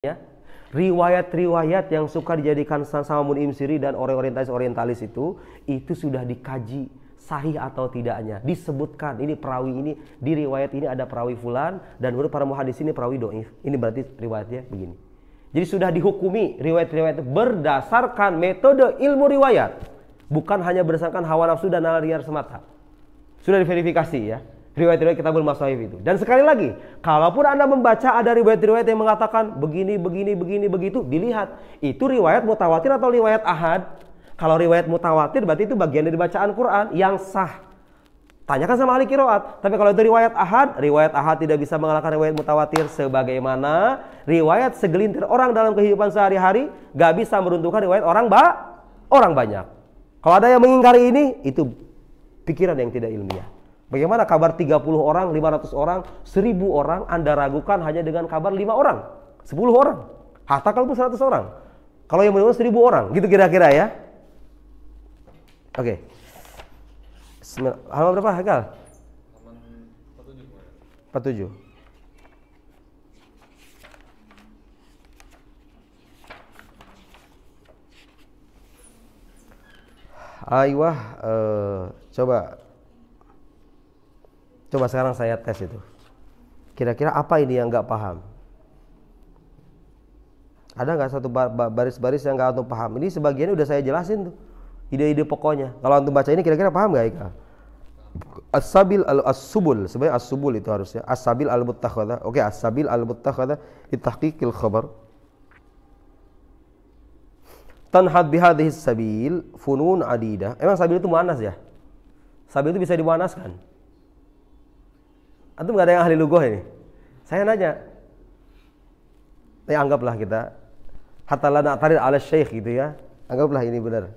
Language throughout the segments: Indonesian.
Ya, riwayat-riwayat yang suka dijadikan sama Mun'im Siri dan orientalis itu sudah dikaji sahih atau tidaknya, disebutkan ini perawi ini, di riwayat ini ada perawi fulan, dan menurut para muhadis ini perawi dhaif. Ini berarti riwayatnya begini. Jadi sudah dihukumi riwayat-riwayat itu berdasarkan metode ilmu riwayat, bukan hanya berdasarkan hawa nafsu dan nalar liar semata. Sudah diverifikasi ya, riwayat-riwayat Kitabul Mashahif itu. Dan sekali lagi, kalaupun Anda membaca ada riwayat-riwayat yang mengatakan begini, begitu, dilihat itu riwayat mutawatir atau riwayat ahad. Kalau riwayat mutawatir berarti itu bagian dari bacaan Quran yang sah. Tanyakan sama ahli qiraat. Tapi kalau itu riwayat ahad tidak bisa mengalahkan riwayat mutawatir, sebagaimana riwayat segelintir orang dalam kehidupan sehari-hari gak bisa meruntuhkan riwayat orang banyak. Kalau ada yang mengingkari ini, itu pikiran yang tidak ilmiah. Bagaimana kabar 30 orang, 500 orang, 1000 orang Anda ragukan hanya dengan kabar 5 orang, 10 orang, hatta kalau 100 orang. Kalau yang menurut 1000 orang, gitu kira-kira ya. Oke. Halaman berapa, Haikal? Halaman 47. Aywah, coba sekarang saya tes itu. Kira-kira apa ini yang nggak paham? Ada nggak satu baris-baris yang nggak antum paham? Ini sebagiannya udah saya jelasin tuh, ide-ide pokoknya. Kalau antum baca ini kira-kira paham nggak, Ika? As-sabil as-subul, sebenarnya as-subul itu harusnya as-sabil al-muttakhadha. Oke, as-sabil al-muttakhadha li tahqiqil khabar. Tanhad bihadhihi sabil funun adidah. Emang sabil itu muannas ya? Sabil itu bisa dimuannaskan? Antum gak ada yang ahli lughah ini? Saya nanya. Anggaplah kita hatta la na'tarid ala syekh gitu ya. Anggaplah ini benar.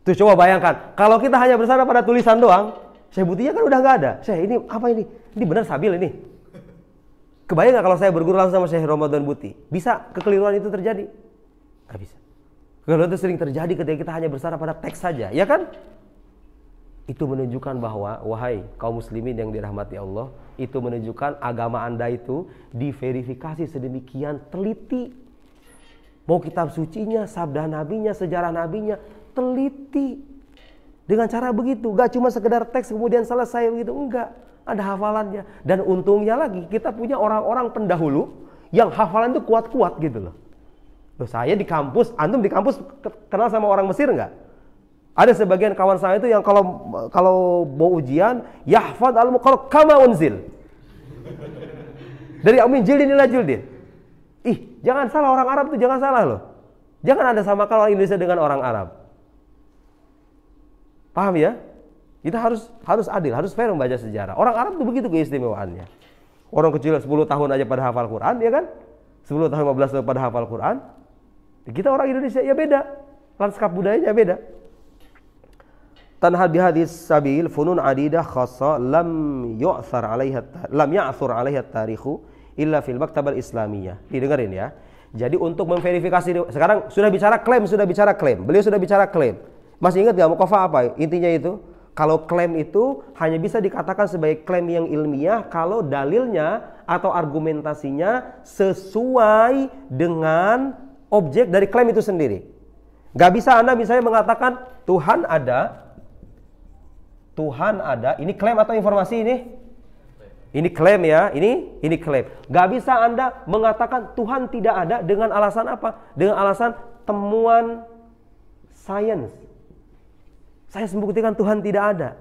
Tuh coba bayangkan, kalau kita hanya bersandar pada tulisan doang, Syekh Butinya kan udah gak ada. Syekh, ini apa ini? Ini benar sabil ini. Kebayang gak kalau saya berguru langsung sama Syekh Ramadan Buti? Bisa kekeliruan itu terjadi? Gak bisa. Kekeliruan itu sering terjadi ketika kita hanya bersandar pada teks saja, ya kan? Itu menunjukkan bahwa, wahai kaum muslimin yang dirahmati Allah, itu menunjukkan agama Anda itu diverifikasi sedemikian teliti. Mau kitab sucinya, sabda nabinya, sejarah nabinya, teliti. Dengan cara begitu, gak cuma sekedar teks kemudian selesai begitu, enggak. Ada hafalannya. Dan untungnya lagi, kita punya orang-orang pendahulu yang hafalan itu kuat-kuat gitu loh. Loh, saya di kampus, antum di kampus kenal sama orang Mesir enggak? Ada sebagian kawan saya itu yang kalau mau ujian, yahfad al-muqarrar kama unzil. Dari amin jildin ila jildin. Ih, jangan salah, orang Arab itu jangan salah loh. Jangan ada samakan orang Indonesia dengan orang Arab. Paham ya? Kita harus adil, harus fair membaca sejarah. Orang Arab itu begitu keistimewaannya. Orang kecil 10 tahun aja pada hafal Quran, ya kan? 10 tahun 15 tahun pada hafal Quran. Kita orang Indonesia ya beda. Lanskap budayanya beda. Tanhad bihadis sabil funun adidah khassa lam ya'thur 'alaiha tarikhu illa fil maktabah islamiyah. Didengarin ya. Jadi untuk memverifikasi, sekarang sudah bicara klaim. Beliau sudah bicara klaim. Masih ingat enggak muqafa apa? Intinya itu, kalau klaim itu hanya bisa dikatakan sebagai klaim yang ilmiah kalau dalilnya atau argumentasinya sesuai dengan objek dari klaim itu sendiri. Gak bisa Anda misalnya mengatakan Tuhan ada, ini klaim atau informasi ini? Ini klaim ya, ini klaim. Gak bisa Anda mengatakan Tuhan tidak ada dengan alasan apa? Dengan alasan temuan sains. Saya membuktikan Tuhan tidak ada.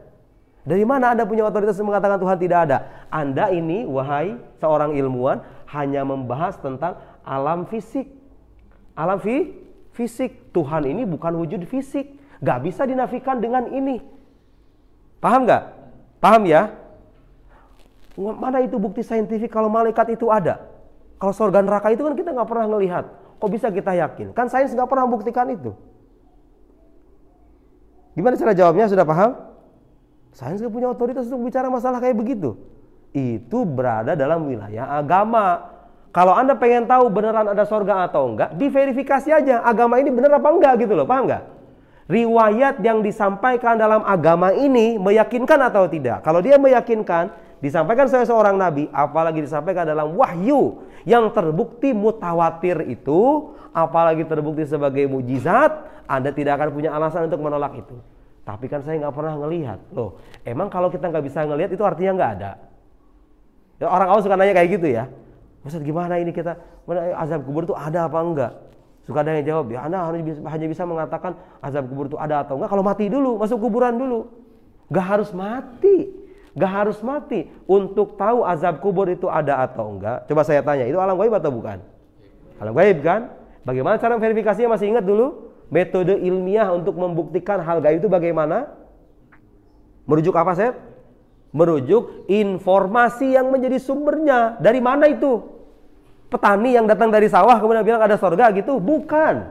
Dari mana Anda punya otoritas mengatakan Tuhan tidak ada? Anda ini, wahai seorang ilmuwan, hanya membahas tentang alam fisik. Alam fisik. Tuhan ini bukan wujud fisik. Gak bisa dinafikan dengan ini. Paham nggak? Paham ya? Mana itu bukti saintifik kalau malaikat itu ada? Kalau surga neraka itu kan kita nggak pernah ngelihat. Kok bisa kita yakin? Kan sains nggak pernah membuktikan itu. Gimana cara jawabnya? Sudah paham? Sains nggak punya otoritas untuk bicara masalah kayak begitu. Itu berada dalam wilayah agama. Kalau Anda pengen tahu beneran ada surga atau enggak, diverifikasi aja agama ini bener apa enggak gitu loh. Paham nggak? Riwayat yang disampaikan dalam agama ini meyakinkan atau tidak? Kalau dia meyakinkan, disampaikan oleh seorang nabi, apalagi disampaikan dalam wahyu yang terbukti mutawatir itu, apalagi terbukti sebagai mujizat, Anda tidak akan punya alasan untuk menolak itu. Tapi kan saya nggak pernah ngelihat. Loh, emang kalau kita nggak bisa ngelihat itu artinya nggak ada? Ya, orang awam suka nanya kayak gitu ya. Maksud gimana ini kita, azab kubur itu ada apa enggak? Suka ada yang jawab, ya Anda hanya bisa mengatakan azab kubur itu ada atau enggak kalau mati dulu, masuk kuburan dulu. Gak harus mati. Gak harus mati untuk tahu azab kubur itu ada atau enggak. Coba saya tanya, itu alam gaib atau bukan? Alam gaib kan? Bagaimana cara verifikasinya, masih ingat dulu? Metode ilmiah untuk membuktikan hal gaib itu bagaimana? Merujuk apa, Seth? Merujuk informasi yang menjadi sumbernya. Dari mana itu? Petani yang datang dari sawah kemudian bilang ada sorga gitu? Bukan.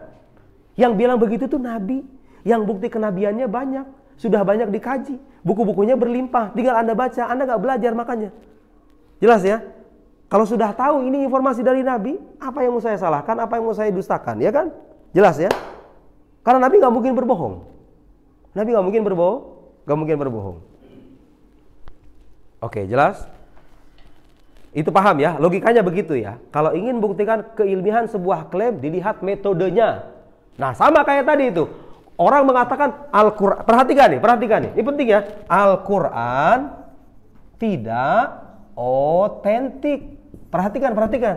Yang bilang begitu tuh nabi. Yang bukti kenabiannya banyak. Sudah banyak dikaji. Buku-bukunya berlimpah. Tinggal Anda baca. Anda nggak belajar makanya. Jelas ya? Kalau sudah tahu ini informasi dari nabi, apa yang mau saya salahkan? Apa yang mau saya dustakan? Ya kan? Jelas ya? Karena nabi nggak mungkin berbohong. Nabi nggak mungkin berbohong. Nggak mungkin berbohong. Oke, jelas? Itu paham ya? Logikanya begitu ya. Kalau ingin buktikan keilmihan sebuah klaim, dilihat metodenya. Nah, sama kayak tadi itu. Orang mengatakan Al-Quran, perhatikan nih, ini penting ya. Al-Quran tidak otentik. Perhatikan.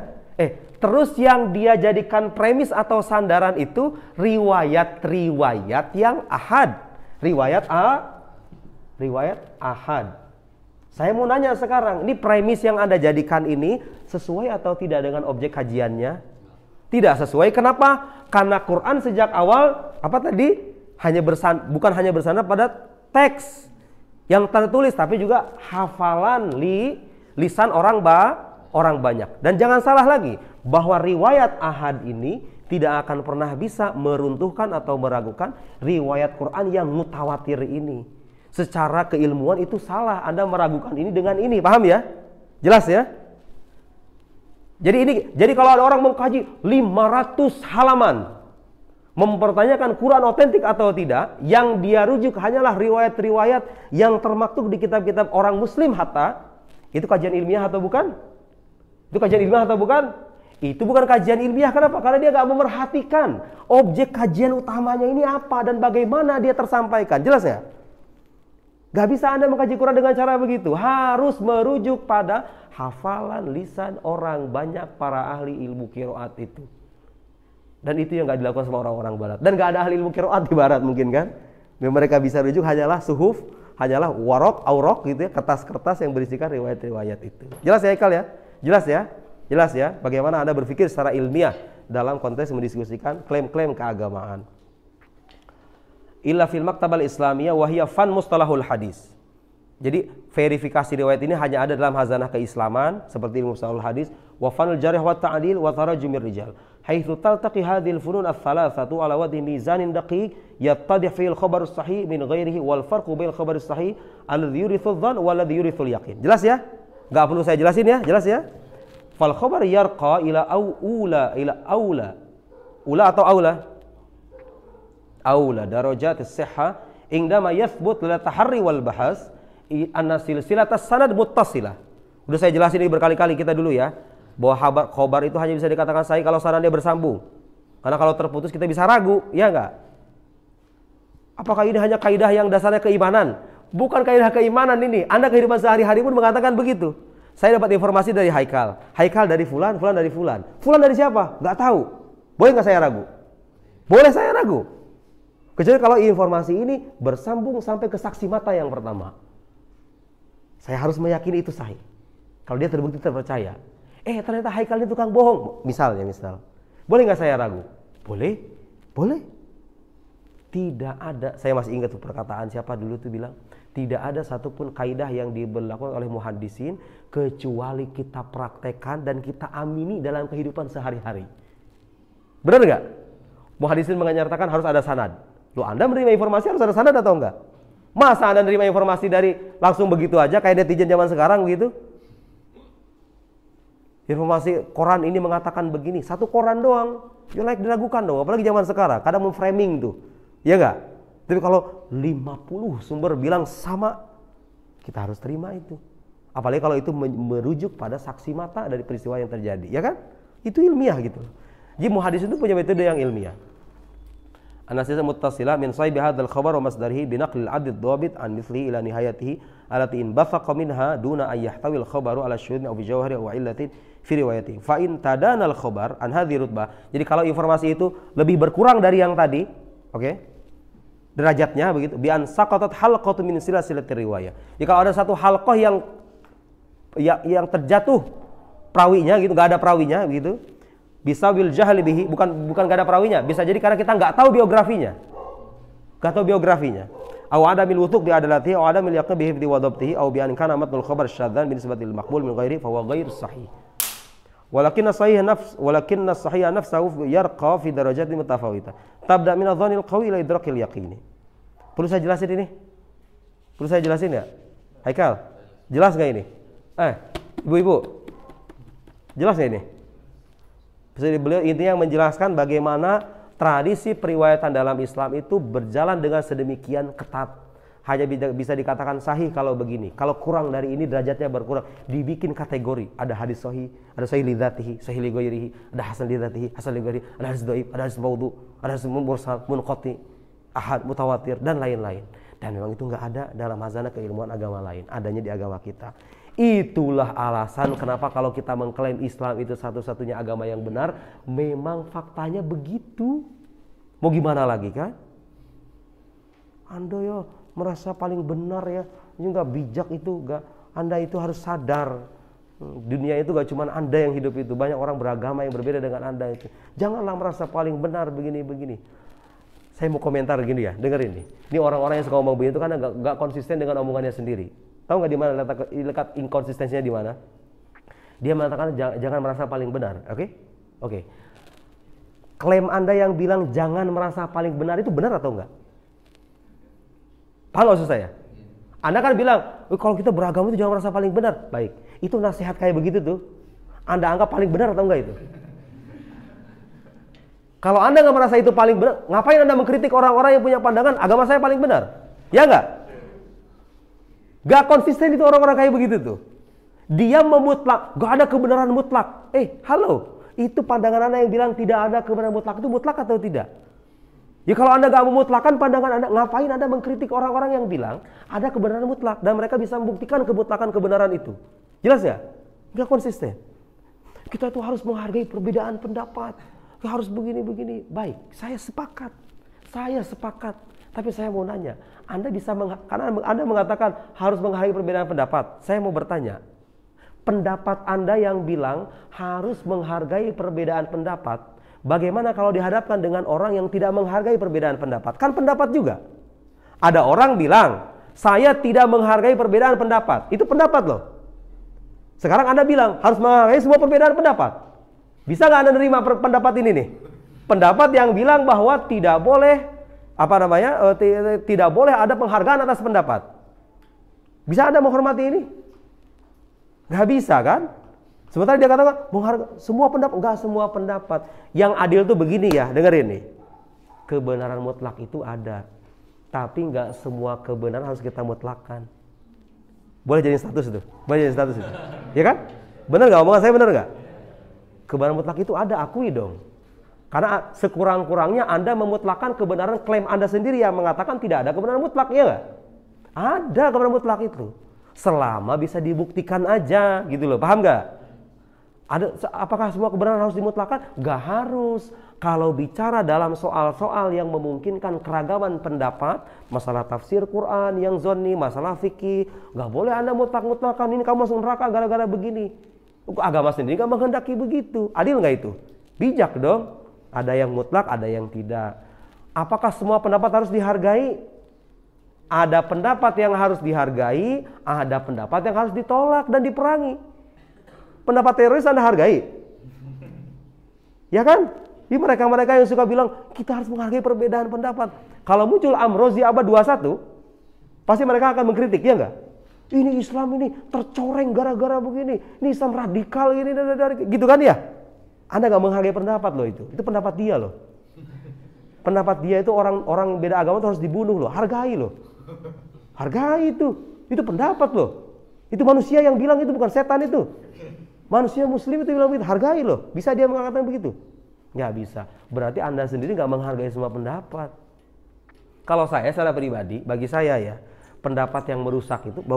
Terus yang dia jadikan premis atau sandaran itu riwayat-riwayat yang ahad. Riwayat ahad. Saya mau nanya sekarang, ini premis yang Anda jadikan ini sesuai atau tidak dengan objek kajiannya? Tidak sesuai. Kenapa? Karena Quran sejak awal bukan hanya bersandar pada teks yang tertulis, tapi juga hafalan lisan orang banyak. Dan jangan salah lagi bahwa riwayat ahad ini tidak akan pernah bisa meruntuhkan atau meragukan riwayat Quran yang mutawatir ini. Secara keilmuan itu salah Anda meragukan ini dengan ini, paham ya? Jelas ya? Jadi kalau ada orang mengkaji 500 halaman mempertanyakan Quran otentik atau tidak, yang dia rujuk hanyalah riwayat-riwayat yang termaktub di kitab-kitab orang muslim hatta, itu kajian ilmiah atau bukan? Itu kajian ilmiah atau bukan? Itu bukan kajian ilmiah. Kenapa? Karena dia gak memerhatikan objek kajian utamanya ini apa dan bagaimana dia tersampaikan. Jelas ya? Gak bisa Anda mengkaji Quran dengan cara begitu. Harus merujuk pada hafalan lisan orang banyak para ahli ilmu qiraat itu. Dan itu yang gak dilakukan sama orang-orang barat. Dan gak ada ahli ilmu qiraat di barat mungkin kan. Yang mereka bisa rujuk hanyalah suhuf, hanyalah warok, aurok gitu ya, kertas-kertas yang berisikan riwayat-riwayat itu. Jelas ya Ikal ya? Jelas ya? Bagaimana Anda berpikir secara ilmiah dalam konteks mendiskusikan klaim-klaim keagamaan. Illa fil maktabal islamiyah wahiyya fan mustalahul hadis. Jadi verifikasi riwayat ini hanya ada dalam hazanah keislaman seperti ilmu mustalahul hadis, wa fanul jarh wa ta'dil wa tarajumir rijal. Haitsu taltaqi hadhil funun ats-tsalatsatu ala wajhi mizanin daqiq yattadih fil khabar as-sahih min ghairihi wal farqu bainal khabar as-sahih alladhi yurithu adh-dhann wal ladhi yurithu al-yaqin. Jelas ya? Enggak perlu saya jelasin ya? Jelas ya? Fal khabar yarqa ila ula atau aula darajat as-sihha indama yathbut la taharri wal bahas anna silsilatas sanad muttasilah. Udah saya jelasin ini berkali-kali kita dulu ya, bahwa khabar itu hanya bisa dikatakan sahih kalau sanadnya bersambung. Karena kalau terputus kita bisa ragu, ya enggak? Apakah ini hanya kaidah yang dasarnya keimanan? Bukan kaidah keimanan ini. Anda kehidupan sehari-hari pun mengatakan begitu. Saya dapat informasi dari Haikal dari fulan dari fulan. Fulan dari siapa? Enggak tahu. Boleh enggak saya ragu? Boleh saya ragu. Kecuali kalau informasi ini bersambung sampai ke saksi mata yang pertama. Saya harus meyakini itu sahih. Kalau dia terbukti terpercaya. Ternyata Haikal ini tukang bohong. Misal. Boleh nggak saya ragu? Boleh. Tidak ada. Saya masih ingat tuh perkataan siapa dulu tuh bilang. Tidak ada satupun kaidah yang diberlakukan oleh muhaddisin kecuali kita praktekkan dan kita amini dalam kehidupan sehari-hari. Benar nggak? Muhaddisin menyatakan harus ada sanad. Loh, Anda menerima informasi harus ada sanad atau enggak? Masa Anda menerima informasi dari langsung begitu aja kayak netizen zaman sekarang begitu? Informasi koran ini mengatakan begini, satu koran doang, ya like diragukan dong, apalagi zaman sekarang, kadang memframing tuh, ya enggak? Tapi kalau 50 sumber bilang sama, kita harus terima itu. Apalagi kalau itu merujuk pada saksi mata dari peristiwa yang terjadi, ya kan? Itu ilmiah gitu. Jadi muhadis itu punya metode yang ilmiah. An-nasihah muttasilah min sahih hadzal khabar wa masdarihi bi naqlil adid dhabit an mithlihi ila nihayatihi allati in bafaqa minha duna an yahtawi al-khabaru ala syuhudin aw bi jawhari aw illatin fi riwayatihi. Fa in tadana al-khabar an hadhihi rutbah. Jadi kalau informasi itu lebih berkurang dari yang tadi, oke? Derajatnya begitu, bi an saqatat halqatu min silsilatir riwayah. Jika ada satu halqah yang terjatuh perawinya gitu, enggak ada perawinya begitu. Bisa wil jahli bihi, bukan gak ada perawinya, bisa jadi karena kita nggak tahu biografinya. Nggak tahu biografinya. Aw adamil wutuq bi adalatihi aw adamil yaqin bihi wa dhabtihi aw bi an kana matnul khabar syadzan bi nisbatil maqbul min ghairi fa huwa ghair sahih. Walakinna sahih nafsuhu yarqa fi darajatin mutafawitah. Tabda min adh-dhanil qawi ila idrakil yaqini. Perlu saya jelasin ini? Perlu saya jelasin enggak? Haikal, jelas enggak ini? Ibu-ibu. Jelas enggak ini? Beliau intinya menjelaskan bagaimana tradisi periwayatan dalam Islam itu berjalan dengan sedemikian ketat. Hanya bisa dikatakan sahih kalau begini. Kalau kurang dari ini derajatnya berkurang. Dibikin kategori. Ada hadis sahih, ada sahih lidzatihi, sahih li ghairihi, ada hasan lidzatihi, hasan li ghairihi, ada hadis dhaif, ada hadis maudhu, ada hadis mursal, munqati, ahad, mutawatir dan lain-lain. Dan memang itu enggak ada dalam hazanah keilmuan agama lain. Adanya di agama kita. Itulah alasan kenapa kalau kita mengklaim Islam itu satu-satunya agama yang benar, memang faktanya begitu. Mau gimana lagi kan? Anda ya merasa paling benar ya, ini nggak bijak itu, nggak. Anda itu harus sadar, dunia itu gak cuma Anda yang hidup itu, banyak orang beragama yang berbeda dengan Anda itu. Janganlah merasa paling benar begini-begini. Saya mau komentar gini ya, dengerin nih. Ini orang-orang yang suka ngomong begini itu kan nggak konsisten dengan omongannya sendiri. Tahu nggak di mana letak inkonsistensinya di mana? Dia mengatakan jangan merasa paling benar, oke? Klaim Anda yang bilang jangan merasa paling benar itu benar atau enggak? Paham maksud saya? Anda kan bilang kalau kita beragama itu jangan merasa paling benar. Baik, itu nasihat kayak begitu tuh. Anda anggap paling benar atau enggak itu? Kalau Anda nggak merasa itu paling benar, ngapain Anda mengkritik orang-orang yang punya pandangan agama saya paling benar? Ya enggak? Gak konsisten itu orang-orang kayak begitu tuh. Dia memutlak, gak ada kebenaran mutlak. Halo, itu pandangan Anda yang bilang tidak ada kebenaran mutlak, itu mutlak atau tidak? Ya kalau Anda gak memutlakan pandangan Anda, ngapain Anda mengkritik orang-orang yang bilang ada kebenaran mutlak dan mereka bisa membuktikan kemutlakan kebenaran itu? Jelas ya? Gak konsisten. Kita tuh harus menghargai perbedaan pendapat. Harus begini-begini. Baik, saya sepakat. Tapi saya mau nanya, karena Anda mengatakan harus menghargai perbedaan pendapat. Saya mau bertanya, pendapat Anda yang bilang harus menghargai perbedaan pendapat, bagaimana kalau dihadapkan dengan orang yang tidak menghargai perbedaan pendapat? Kan pendapat juga. Ada orang bilang, saya tidak menghargai perbedaan pendapat. Itu pendapat loh. Sekarang Anda bilang harus menghargai semua perbedaan pendapat. Bisa nggak Anda nerima pendapat ini nih? Pendapat yang bilang bahwa tidak boleh tidak boleh ada penghargaan atas pendapat. Bisa Anda menghormati ini? Gak bisa kan? Sementara dia katakan menghargai semua pendapat. Enggak semua pendapat. Yang adil tuh begini ya, dengerin nih. Kebenaran mutlak itu ada, tapi nggak semua kebenaran harus kita mutlakkan. Boleh jadi status itu, ya kan? Benar nggak omongan saya, benar nggak? Kebenaran mutlak itu ada, akui dong. Karena sekurang-kurangnya Anda memutlakkan kebenaran klaim Anda sendiri yang mengatakan tidak ada kebenaran mutlak, ya nggak? Ada kebenaran mutlak itu. Selama bisa dibuktikan aja, gitu loh. Paham nggak? Apakah semua kebenaran harus dimutlakkan? Nggak harus. Kalau bicara dalam soal-soal yang memungkinkan keragaman pendapat, masalah tafsir Quran yang zonni, masalah fikih, nggak boleh Anda mutlak-mutlakan ini kamu masuk neraka gara-gara begini. Agama sendiri nggak menghendaki begitu. Adil nggak itu? Bijak dong. Ada yang mutlak, ada yang tidak. Apakah semua pendapat harus dihargai? Ada pendapat yang harus dihargai, ada pendapat yang harus ditolak dan diperangi. Pendapat teroris Anda hargai? Ya kan? Di mereka-mereka yang suka bilang kita harus menghargai perbedaan pendapat. Kalau muncul Amrozi abad 21, pasti mereka akan mengkritik, ya enggak? Ini Islam ini tercoreng gara-gara begini. Ini Islam radikal ini, gitu kan ya? Anda nggak menghargai pendapat loh itu. Itu pendapat dia loh. Pendapat dia itu orang beda agama itu harus dibunuh loh. Hargai loh. Hargai itu. Itu pendapat loh. Itu manusia yang bilang itu, bukan setan itu. Manusia muslim itu bilang begitu, hargai loh. Bisa dia mengatakan begitu? Nggak bisa. Berarti Anda sendiri nggak menghargai semua pendapat. Kalau saya secara pribadi, bagi saya ya, pendapat yang merusak itu mau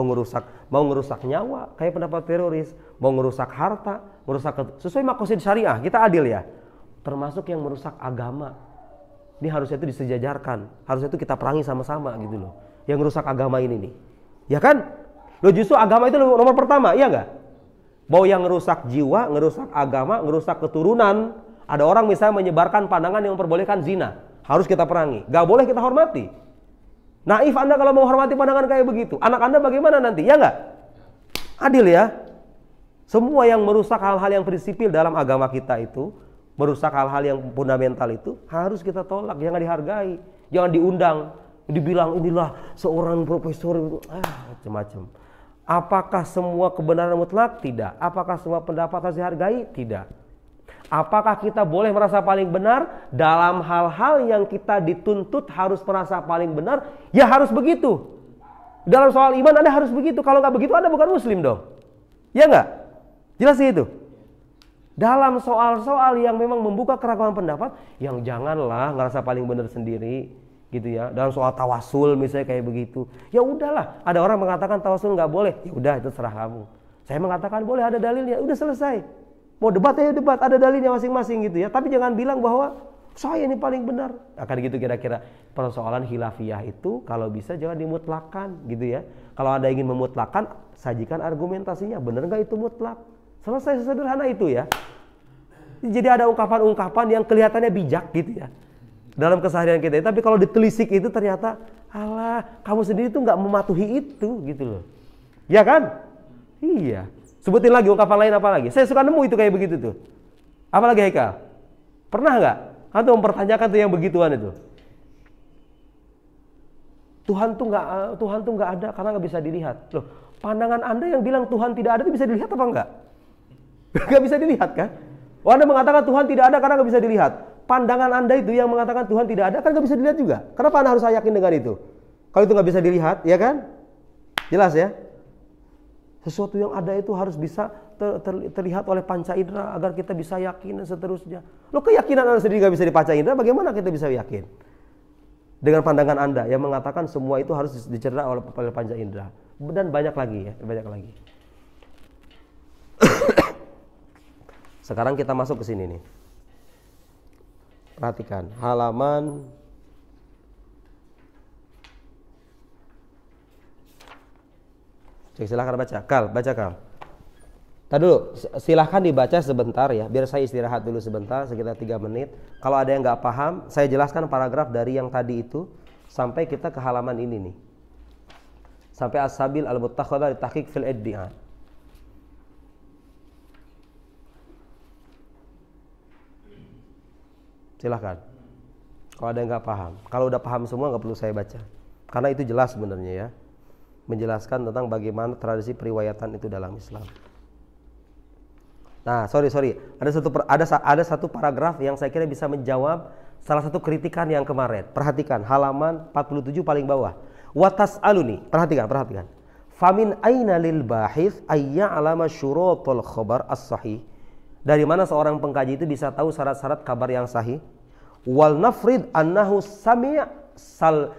ngerusak nyawa, kayak pendapat teroris, mau ngerusak harta, sesuai maqasid syariah, kita adil ya. Termasuk yang merusak agama. Ini harusnya itu disejajarkan, harusnya itu kita perangi sama-sama gitu loh. Yang merusak agama ini nih. Ya kan? Loh justru agama itu nomor pertama, iya nggak? Mau yang ngerusak jiwa, ngerusak agama, ngerusak keturunan. Ada orang misalnya menyebarkan pandangan yang memperbolehkan zina. Harus kita perangi. Gak boleh kita hormati. Naif Anda kalau mau hormati pandangan kayak begitu. Anak Anda bagaimana nanti? Ya nggak? Adil ya. Semua yang merusak hal-hal yang prinsipil dalam agama kita itu, merusak hal-hal yang fundamental itu, harus kita tolak. Jangan dihargai. Jangan diundang. Dibilang inilah seorang profesor. Macam-macam. Apakah semua kebenaran mutlak? Tidak. Apakah semua pendapat harus dihargai? Tidak. Apakah kita boleh merasa paling benar? Dalam hal-hal yang kita dituntut harus merasa paling benar, ya harus begitu. Dalam soal iman Anda harus begitu. Kalau nggak begitu Anda bukan muslim dong. Ya nggak? Jelas itu. Dalam soal-soal yang memang membuka keragaman pendapat, yang janganlah ngerasa paling benar sendiri, gitu ya. Dalam soal tawasul misalnya kayak begitu, ya udahlah. Ada orang mengatakan tawasul nggak boleh, ya udah itu serah kamu. Saya mengatakan boleh, ada dalilnya, udah selesai. Mau debat ya debat, ada dalilnya masing-masing gitu ya. Tapi jangan bilang bahwa saya ini paling benar. Akan gitu kira-kira. Persoalan khilafiyah itu kalau bisa jangan dimutlakan gitu ya. Kalau Anda ingin memutlakan, sajikan argumentasinya. Benar nggak itu mutlak? Selesai, sesederhana itu ya. Jadi ada ungkapan-ungkapan yang kelihatannya bijak gitu ya dalam keseharian kita. Tapi kalau ditelisik itu ternyata, alah, kamu sendiri tuh nggak mematuhi itu gitu loh. Ya kan? Iya. Sebutin lagi ungkapan lain apa lagi? Saya suka nemu itu kayak begitu tuh. Apa lagi Haikal? Pernah nggak? Atau mempertanyakan tuh yang begituan itu? Tuhan tuh nggak ada karena nggak bisa dilihat. Loh, pandangan Anda yang bilang Tuhan tidak ada itu bisa dilihat apa enggak? Nggak bisa dilihat kan? Anda mengatakan Tuhan tidak ada karena nggak bisa dilihat. Pandangan Anda itu yang mengatakan Tuhan tidak ada kan nggak bisa dilihat juga. Kenapa Anda harus yakin dengan itu? Kalau itu nggak bisa dilihat, ya kan? Jelas ya? Sesuatu yang ada itu harus bisa terlihat oleh panca indera agar kita bisa yakin dan seterusnya. Loh, keyakinan Anda sendiri nggak bisa dipanca indera, bagaimana kita bisa yakin? Dengan pandangan Anda yang mengatakan semua itu harus dicerna oleh panca indera. Dan banyak lagi ya, banyak lagi. Sekarang kita masuk ke sini nih. Perhatikan halaman silahkan baca. Baca Kal. Tadi dulu, silahkan dibaca sebentar ya, biar saya istirahat dulu sebentar, sekitar 3 menit. Kalau ada yang nggak paham, saya jelaskan paragraf dari yang tadi itu sampai kita ke halaman ini nih. Sampai as-sabil al-muttakhadha li tahqiq fil iddia. Silahkan. Kalau ada yang nggak paham, kalau udah paham semua nggak perlu saya baca, karena itu jelas sebenarnya ya. Menjelaskan tentang bagaimana tradisi periwayatan itu dalam Islam. Nah, sorry, ada satu paragraf yang saya kira bisa menjawab salah satu kritikan yang kemarin. Perhatikan halaman 47 paling bawah. Watas aluni, perhatikan. Famin aina lil bahith ayya'lama syurutul khabar as-sahih. Dari mana seorang pengkaji itu bisa tahu syarat-syarat kabar yang sahih? Wal nafrid annahu sami'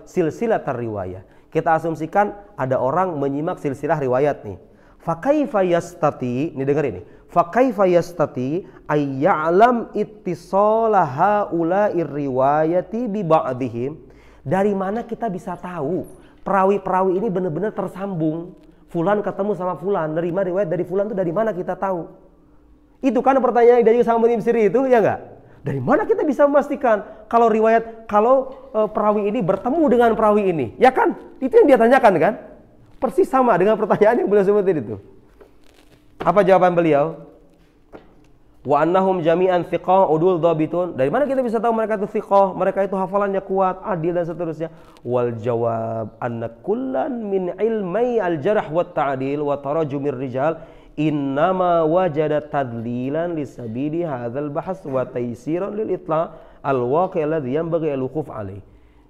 silsilatar riwayah. Kita asumsikan ada orang menyimak silsilah riwayat nih. Fakaifa yastati, ini dengar ini. Fakaifa yastati ayya'lam ittisala haula'ir riwayati bi ba'dihim. Dari mana kita bisa tahu perawi-perawi ini benar-benar tersambung? Fulan ketemu sama fulan, nerima riwayat dari fulan itu dari mana kita tahu? Itu kan pertanyaan dari Sahamun Imsiri itu, ya enggak? Dari mana kita bisa memastikan kalau perawi ini bertemu dengan perawi ini? Ya kan? Itu yang dia tanyakan kan? Persis sama dengan pertanyaan yang beliau sebutin itu. Apa jawaban beliau? Wa annahum jami'an thiqah udul dhabitun. Dari mana kita bisa tahu mereka itu thiqah, mereka itu hafalannya kuat, adil dan seterusnya? Wal jawab anna kullan min ilmai al-jarh wa ta'dil wa tarajumir rijal innama wajada tadlilan lisabili hadzal bahas wa taysiran lil itla' al-waqi' alladhi yanbaghi al-wuquf alaih.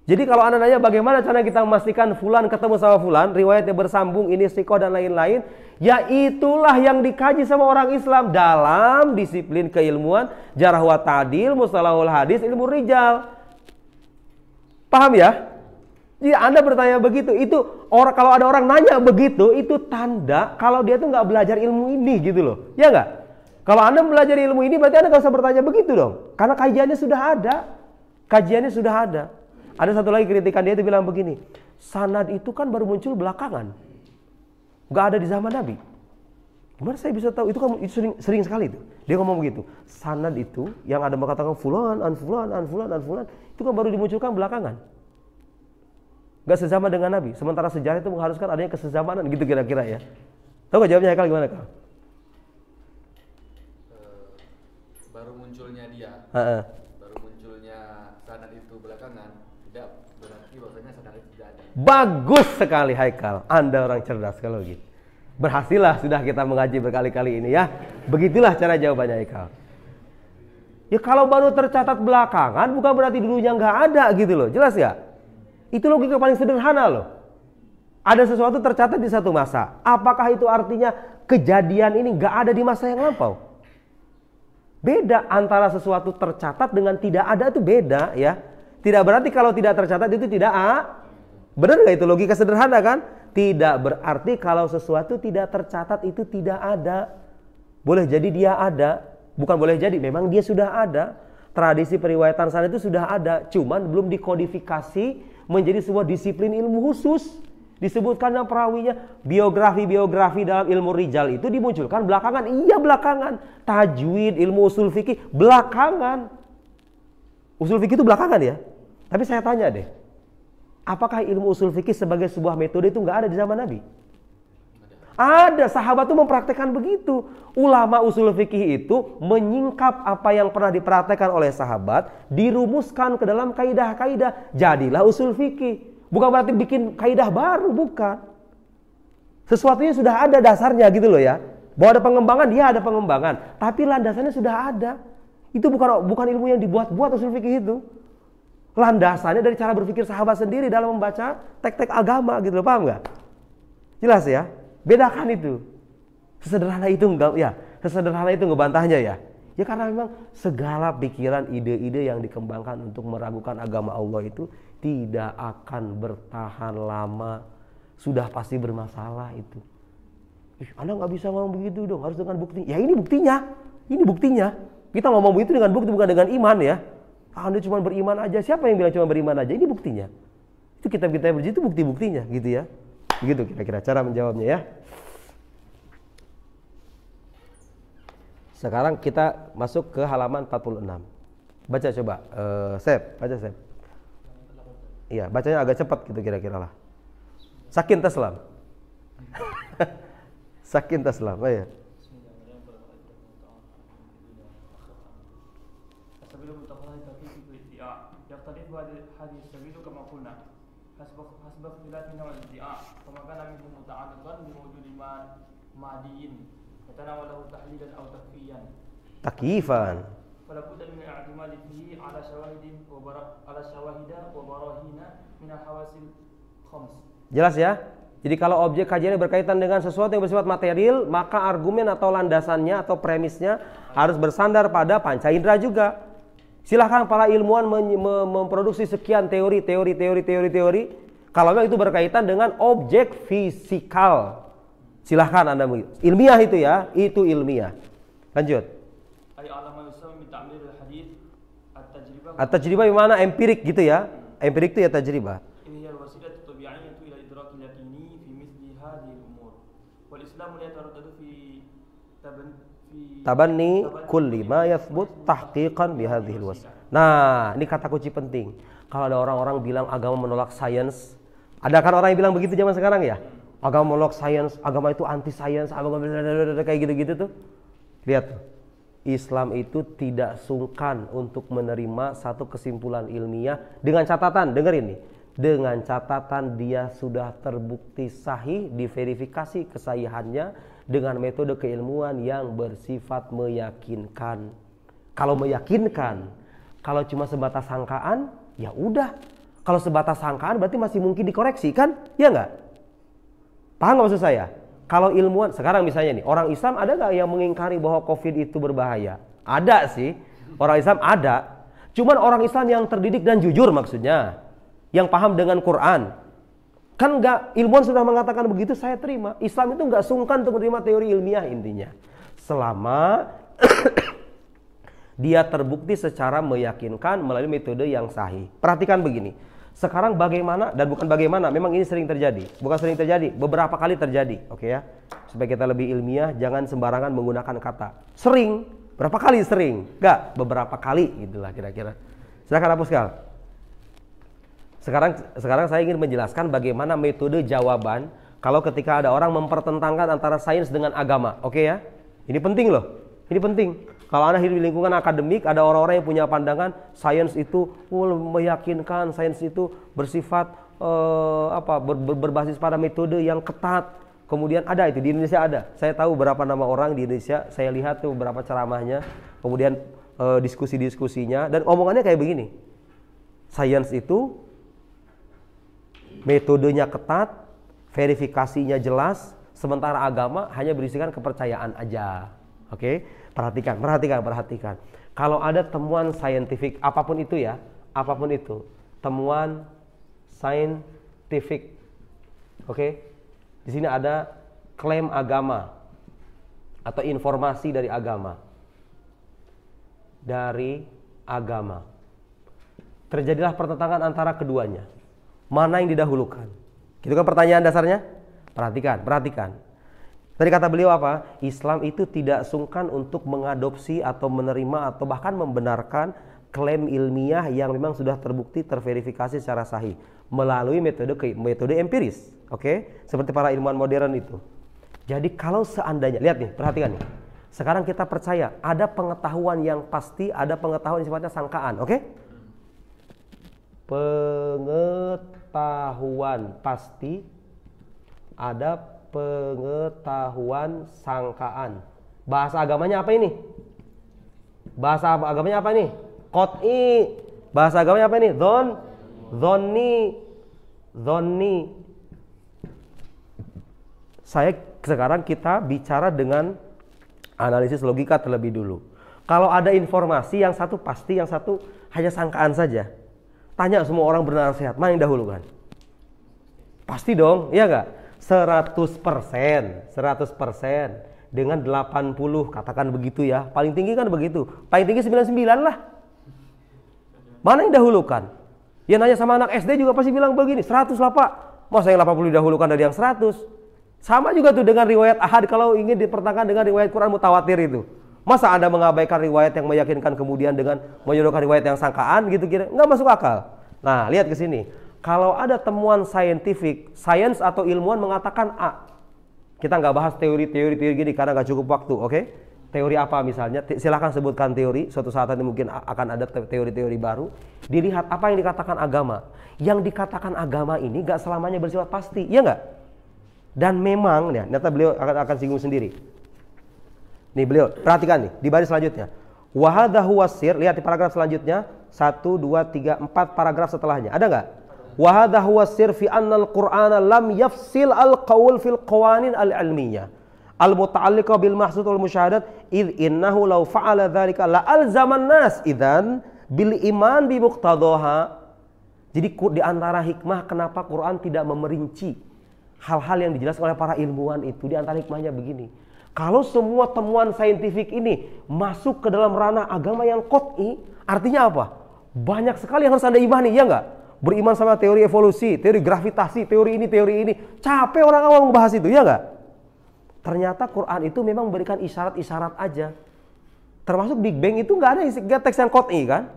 Jadi kalau Anda nanya bagaimana cara kita memastikan fulan ketemu sama fulan, riwayatnya bersambung, ini istiqoh dan lain-lain, ya itulah yang dikaji sama orang Islam dalam disiplin keilmuan jarh wa ta'dil, mustalahul hadis, ilmu rijal. Paham ya? Jadi Anda bertanya begitu, itu orang, kalau ada orang nanya begitu, itu tanda kalau dia tuh nggak belajar ilmu ini gitu loh. Ya nggak? Kalau Anda belajar ilmu ini berarti Anda nggak usah bertanya begitu dong. Karena kajiannya sudah ada. Kajiannya sudah ada. Ada satu lagi kritikan dia itu bilang begini, sanad itu kan baru muncul belakangan, nggak ada di zaman Nabi. Gimana saya bisa tahu? Itu kan itu sering sekali itu. Dia ngomong begitu. Sanad itu yang ada mengatakan fulan, an fulan, an fulan, an fulan, itu kan baru dimunculkan belakangan. Nggak sezaman dengan Nabi. Sementara sejarah itu mengharuskan adanya kesezamanan gitu kira-kira ya. Tahu nggak jawabnya Haikal gimana Kak? Baru munculnya dia. Baru munculnya sanad itu belakangan. Tidak berarti bahwasanya sanad itu tidak ada. Bagus sekali Haikal. Anda orang cerdas kalau gitu. Berhasillah sudah kita mengaji berkali-kali ini ya. Begitulah cara jawabannya Haikal. Ya kalau baru tercatat belakangan bukan berarti dulunya nggak ada gitu loh. Jelas nggak? Itu logika paling sederhana loh. Ada sesuatu tercatat di satu masa. Apakah itu artinya kejadian ini nggak ada di masa yang lampau? Beda antara sesuatu tercatat dengan tidak ada itu beda ya. Tidak berarti kalau tidak tercatat itu tidak benar nggak itu logika sederhana kan? Tidak berarti kalau sesuatu tidak tercatat itu tidak ada. Boleh jadi dia ada. Bukan boleh jadi, memang dia sudah ada. Tradisi periwayatan sanad itu sudah ada. Cuman belum dikodifikasi menjadi sebuah disiplin ilmu khusus. Disebutkan dalam perawinya. Biografi-biografi dalam ilmu rijal itu dimunculkan belakangan. Iya belakangan. Tajwid, ilmu usul fikih belakangan. Usul fikih itu belakangan ya. Tapi saya tanya deh, apakah ilmu usul fikih sebagai sebuah metode itu nggak ada di zaman Nabi? Ada, sahabat itu mempraktekkan begitu. Ulama usul fikih itu menyingkap apa yang pernah dipraktekkan oleh sahabat, dirumuskan ke dalam kaidah-kaidah, jadilah usul fikih. Bukan berarti bikin kaidah baru, bukan. Sesuatunya sudah ada dasarnya gitu loh ya. Bahwa ada pengembangan, dia ada pengembangan, tapi landasannya sudah ada. Itu bukan ilmu yang dibuat-buat usul fikih itu. Landasannya dari cara berpikir sahabat sendiri dalam membaca teks-teks agama gitu loh, paham nggak? Jelas ya? Bedakan itu. Sesederhana itu enggak ya, sesederhana itu ngebantahnya ya. Ya karena memang segala pikiran, ide-ide yang dikembangkan untuk meragukan agama Allah itu tidak akan bertahan lama. Sudah pasti bermasalah itu. Anda nggak bisa ngomong begitu dong, harus dengan bukti. Ya ini buktinya. Ini buktinya. Kita ngomong begitu dengan bukti bukan dengan iman ya. Anda cuma beriman aja. Siapa yang bilang cuma beriman aja? Ini buktinya. Itu kitab-kitab berjih itu bukti-buktinya gitu ya. Begitu kira-kira cara menjawabnya ya. Sekarang kita masuk ke halaman 46. Baca coba, Sep, baca Sep. Iya, bacanya agak cepat gitu kira-kira lah. Sakin taslam. Sakin taslam, ayo. Takyifan. Jelas ya? Jadi kalau objek kajiannya berkaitan dengan sesuatu yang bersifat material, maka argumen atau landasannya atau premisnya harus bersandar pada panca indera juga. Silahkan para ilmuwan memproduksi sekian teori. Kalau memang itu berkaitan dengan objek fisikal, silahkan Anda ilmiah itu ya, itu ilmiah. Lanjut. At-tajribah bagaimana empirik gitu ya. Empirik itu ya tajribah. Tabanni kulli ma yathbut tahqiqan bihadhil was. Nah, ini kata kunci penting. Kalau ada orang-orang bilang agama menolak sains, ada kan orang yang bilang begitu zaman sekarang ya? Agama menolak sains, agama itu anti sains, agama kayak gitu-gitu tuh. Lihat tuh. Islam itu tidak sungkan untuk menerima satu kesimpulan ilmiah dengan catatan, dengar ini, dengan catatan dia sudah terbukti sahih, diverifikasi kesahihannya dengan metode keilmuan yang bersifat meyakinkan. Kalau meyakinkan, kalau cuma sebatas sangkaan, ya udah, Kalau sebatas sangkaan berarti masih mungkin dikoreksi kan? Ya nggak? Paham nggak maksud saya? Kalau ilmuwan, sekarang misalnya nih, orang Islam ada nggak yang mengingkari bahwa COVID itu berbahaya? Ada sih, orang Islam ada. Cuman orang Islam yang terdidik dan jujur maksudnya, yang paham dengan Quran. Kan nggak, ilmuwan sudah mengatakan begitu, saya terima. Islam itu nggak sungkan untuk menerima teori ilmiah intinya. Selama dia terbukti secara meyakinkan melalui metode yang sahih. Perhatikan begini. Sekarang bagaimana, dan bukan bagaimana, memang ini sering terjadi. Bukan sering terjadi, beberapa kali terjadi. Oke ya, supaya kita lebih ilmiah, jangan sembarangan menggunakan kata sering. Berapa kali sering? Enggak, beberapa kali gitulah kira-kira. Silakan hapuskan. Sekarang saya ingin menjelaskan bagaimana metode jawaban kalau ketika ada orang mempertentangkan antara sains dengan agama. Oke ya, ini penting loh. Ini penting. Kalau Anda hidup di lingkungan akademik, ada orang-orang yang punya pandangan sains itu meyakinkan, sains itu bersifat berbasis pada metode yang ketat. Kemudian ada itu di Indonesia ada. Saya tahu beberapa nama orang di Indonesia, saya lihat tuh beberapa ceramahnya, kemudian diskusi-diskusinya dan omongannya kayak begini. Sains itu metodenya ketat, verifikasinya jelas, sementara agama hanya berisikan kepercayaan aja. Oke, perhatikan. Kalau ada temuan saintifik apapun itu ya, apapun itu, temuan saintifik. Oke. Di sini ada klaim agama atau informasi dari agama. Terjadilah pertentangan antara keduanya. Mana yang didahulukan? Gitu kan pertanyaan dasarnya? Perhatikan. Tadi kata beliau apa? Islam itu tidak sungkan untuk mengadopsi atau menerima atau bahkan membenarkan klaim ilmiah yang memang sudah terbukti terverifikasi secara sahih melalui metode empiris. Oke? Seperti para ilmuwan modern itu. Jadi kalau seandainya, lihat nih, perhatikan nih. Sekarang kita percaya ada pengetahuan yang pasti, ada pengetahuan yang sifatnya sangkaan, oke? Pengetahuan pasti, ada pengetahuan sangkaan. Bahasa agamanya apa ini? Bahasa agamanya apa ini? Qot'i. Bahasa agamanya apa ini? Dhonni. Sekarang kita bicara dengan analisis logika terlebih dulu. Kalau ada informasi yang satu pasti, yang satu hanya sangkaan saja. Tanya semua orang bernasihat, mana yang dahulukan? Pasti dong, iya nggak? 100% dengan 80, katakan begitu ya. Paling tinggi kan begitu. Paling tinggi 99 lah. Mana yang dahulukan? Ya nanya sama anak SD juga pasti bilang begini, 100 lah Pak. Masa yang 80 didahulukan dari yang 100? Sama juga tuh dengan riwayat ahad kalau ingin dipertentangkan dengan riwayat Quran mutawatir itu. Masa Anda mengabaikan riwayat yang meyakinkan kemudian dengan menjodohkan riwayat yang sangkaan gitu kira? Nggak masuk akal. Nah, lihat ke sini. Kalau ada temuan saintifik, sains atau ilmuwan mengatakan A. Kita nggak bahas teori-teori gini karena nggak cukup waktu, oke? Teori apa misalnya? Silahkan sebutkan teori. Suatu saat nanti mungkin akan ada teori-teori baru. Dilihat apa yang dikatakan agama. Yang dikatakan agama ini nggak selamanya bersifat pasti, ya nggak? Dan memang, ya, ternyata beliau akan singgung sendiri. Nih beliau, perhatikan nih di baris selanjutnya. Wahadha huwa sir, lihat di paragraf selanjutnya. 1, 2, 3, 4 paragraf setelahnya. Ada nggak? Wahadha huwa sir fi anna al-Qur'ana lam yafsil al-qawl fil qawanin al-ilmiyah al-muta'alliqa bil mahsud wal musyahadat id innahu law fa'ala dhalika la alzaman nas idzan bil iman bi muqtadaha. Jadi di antara hikmah kenapa Quran tidak memerinci hal-hal yang dijelaskan oleh para ilmuwan itu, di antara hikmahnya begini. Kalau semua temuan saintifik ini masuk ke dalam ranah agama yang qot'i, artinya apa? Banyak sekali yang harus Anda imani, ya enggak? Beriman sama teori evolusi, teori gravitasi, teori ini. Capek orang awam membahas itu, ya enggak? Ternyata Quran itu memang memberikan isyarat-isyarat aja. Termasuk Big Bang itu enggak ada teks yang qot'i kan?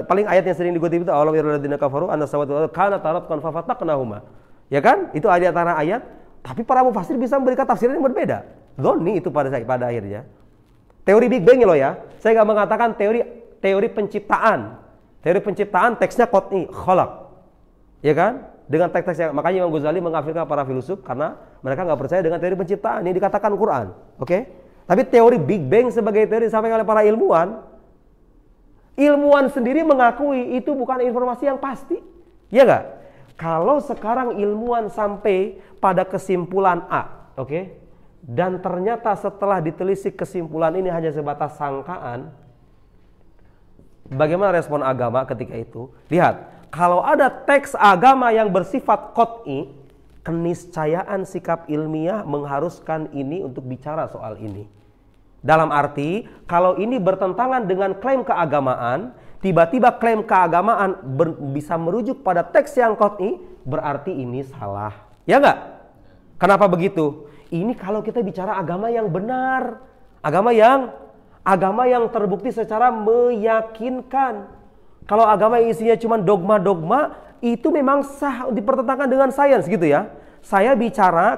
Paling ayat yang sering dikutip itu awalam yarul ladzina kafaru anna samawati wal arda kanat ratqan fafataqnahuma. Ya kan? Itu ayat antara ayat, tapi para mufassir bisa memberikan tafsiran yang berbeda. Dhonni itu pada akhirnya. Teori Big Bang loh ya. Saya enggak mengatakan teori penciptaan. Teori penciptaan teksnya qot'i, khalaq. Ya kan? Dengan teks-teks yang makanya Imam Ghazali mengkafirkan para filsuf karena mereka nggak percaya dengan teori penciptaan yang dikatakan Quran. Oke? Tapi teori Big Bang sebagai teori disampaikan oleh para ilmuwan Ilmuwan sendiri mengakui itu bukan informasi yang pasti. Ya nggak? Kalau sekarang ilmuwan sampai pada kesimpulan A, oke? Dan ternyata setelah ditelisik kesimpulan ini hanya sebatas sangkaan, bagaimana respon agama ketika itu? Lihat, kalau ada teks agama yang bersifat qat'i, keniscayaan sikap ilmiah mengharuskan ini untuk bicara soal ini. Dalam arti, kalau ini bertentangan dengan klaim keagamaan, tiba-tiba klaim keagamaan bisa merujuk pada teks yang qat'i, berarti ini salah. Ya nggak? Kenapa begitu? Ini kalau kita bicara agama yang benar, agama yang terbukti secara meyakinkan. Kalau agama yang isinya cuma dogma-dogma, itu memang sah dipertentangkan dengan sains gitu ya.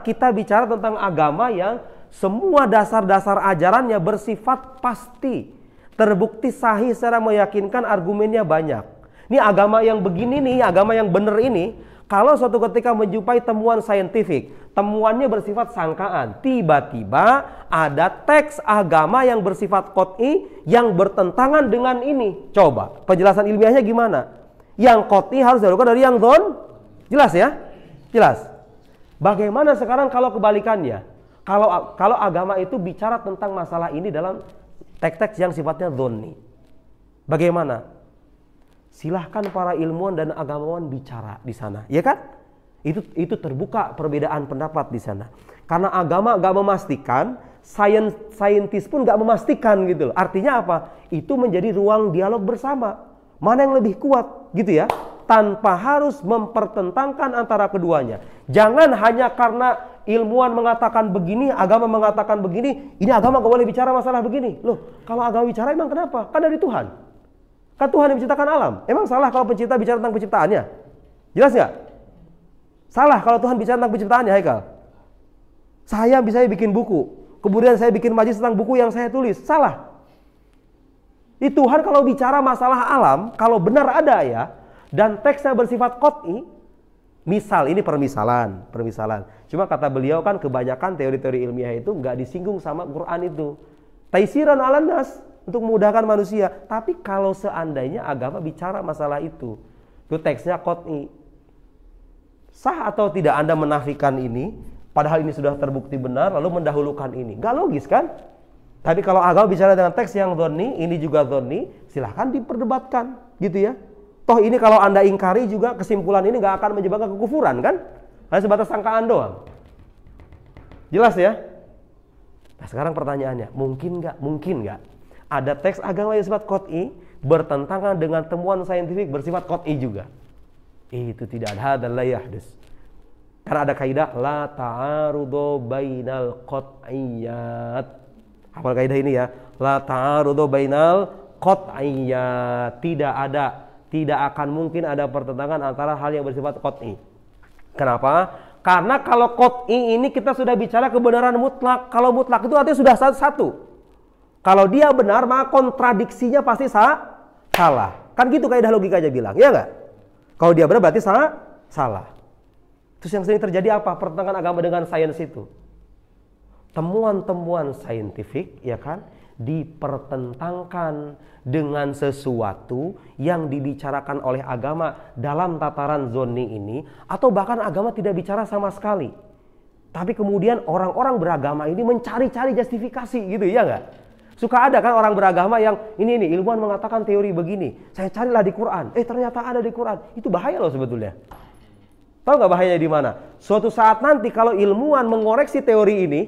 Kita bicara tentang agama yang semua dasar-dasar ajarannya bersifat pasti, terbukti sahih secara meyakinkan, argumennya banyak. Ini agama yang begini nih, agama yang benar ini, kalau suatu ketika menjumpai temuan saintifik, temuannya bersifat sangkaan, tiba-tiba ada teks agama yang bersifat qat'i yang bertentangan dengan ini. Coba, penjelasan ilmiahnya gimana? Yang qat'i harus dilakukan dari yang dhon. Jelas ya? Jelas. Bagaimana sekarang kalau kebalikannya? Kalau agama itu bicara tentang masalah ini dalam teks-teks yang sifatnya dhonni, bagaimana? Silahkan para ilmuwan dan agamawan bicara di sana, ya kan? Itu terbuka perbedaan pendapat di sana. Karena agama gak memastikan, saintis pun gak memastikan gitu loh. Artinya apa? Itu menjadi ruang dialog bersama. Mana yang lebih kuat gitu ya? Tanpa harus mempertentangkan antara keduanya. Jangan hanya karena ilmuwan mengatakan begini, agama mengatakan begini, ini agama gak boleh bicara masalah begini. Loh, kalau agama bicara emang kenapa? Kan dari Tuhan. Kan Tuhan yang menciptakan alam. Emang salah kalau pencipta bicara tentang penciptaannya? Jelas nggak? Salah kalau Tuhan bicara tentang penciptaannya, Haikal. Saya bisa bikin buku, kemudian saya bikin majelis tentang buku yang saya tulis. Salah. Tuhan kalau bicara masalah alam, kalau benar ada ya, dan teksnya bersifat qat'i, misal ini permisalan. Cuma kata beliau kan kebanyakan teori-teori ilmiah itu nggak disinggung sama Quran itu. Taisiran 'alan nas, untuk memudahkan manusia. Tapi kalau seandainya agama bicara masalah itu teksnya qat'i, sah atau tidak Anda menafikan ini, padahal ini sudah terbukti benar, lalu mendahulukan ini? Nggak logis kan? Tapi kalau agama bicara dengan teks yang dhonni, ini juga dhonni, silahkan diperdebatkan gitu ya. Toh ini kalau Anda ingkari juga kesimpulan ini nggak akan menyebabkan kekufuran kan? Hanya sebatas sangkaan doang. Jelas ya? Nah sekarang pertanyaannya, mungkin nggak ada teks agama yang bersifat qat'i bertentangan dengan temuan saintifik bersifat qat'i juga? Itu tidak ada, hadzal la yahdus. Karena ada kaidah la ta'arudu bainal qat'iyyat. Hafal kaidah ini ya, la ta'arudu bainal qat'iyyat. Tidak akan mungkin ada pertentangan antara hal yang bersifat qat'i. Kenapa? Karena kalau qat'i ini kita sudah bicara kebenaran mutlak. Kalau mutlak itu artinya sudah satu. Kalau dia benar, maka kontradiksinya pasti salah. Kan gitu kaidah logikanya bilang, ya nggak? Kalau dia benar berarti salah. Terus yang sering terjadi apa? Pertentangan agama dengan sains itu. Temuan-temuan saintifik, ya kan, dipertentangkan dengan sesuatu yang dibicarakan oleh agama dalam tataran zonni ini, atau bahkan agama tidak bicara sama sekali. Tapi kemudian orang-orang beragama ini mencari-cari justifikasi gitu, ya nggak? Suka ada kan orang beragama yang ini ilmuwan mengatakan teori begini, saya carilah di Quran, ternyata ada di Quran. Itu bahaya loh sebetulnya. Tahu nggak bahayanya di mana? Suatu saat nanti kalau ilmuwan mengoreksi teori ini,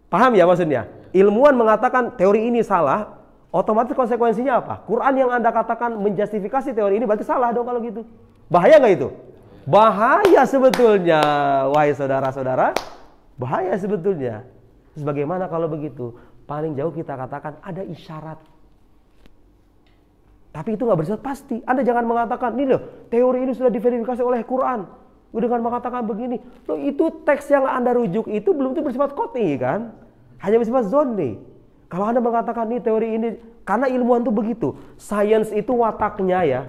paham ya maksudnya? Ilmuwan mengatakan teori ini salah, otomatis konsekuensinya apa? Quran yang Anda katakan menjustifikasi teori ini berarti salah dong kalau gitu. Bahaya nggak itu? Bahaya sebetulnya, wahai saudara-saudara, bahaya sebetulnya. Terus bagaimana kalau begitu? Paling jauh kita katakan ada isyarat. Tapi itu nggak bersifat pasti. Anda jangan mengatakan, ini loh, teori ini sudah diverifikasi oleh Quran. Dengan mengatakan begini, loh itu teks yang Anda rujuk itu belum tentu bersifat qat'i kan? Hanya bersifat zonni. Kalau Anda mengatakan ini teori ini, karena ilmuwan itu begitu. Sains itu wataknya ya,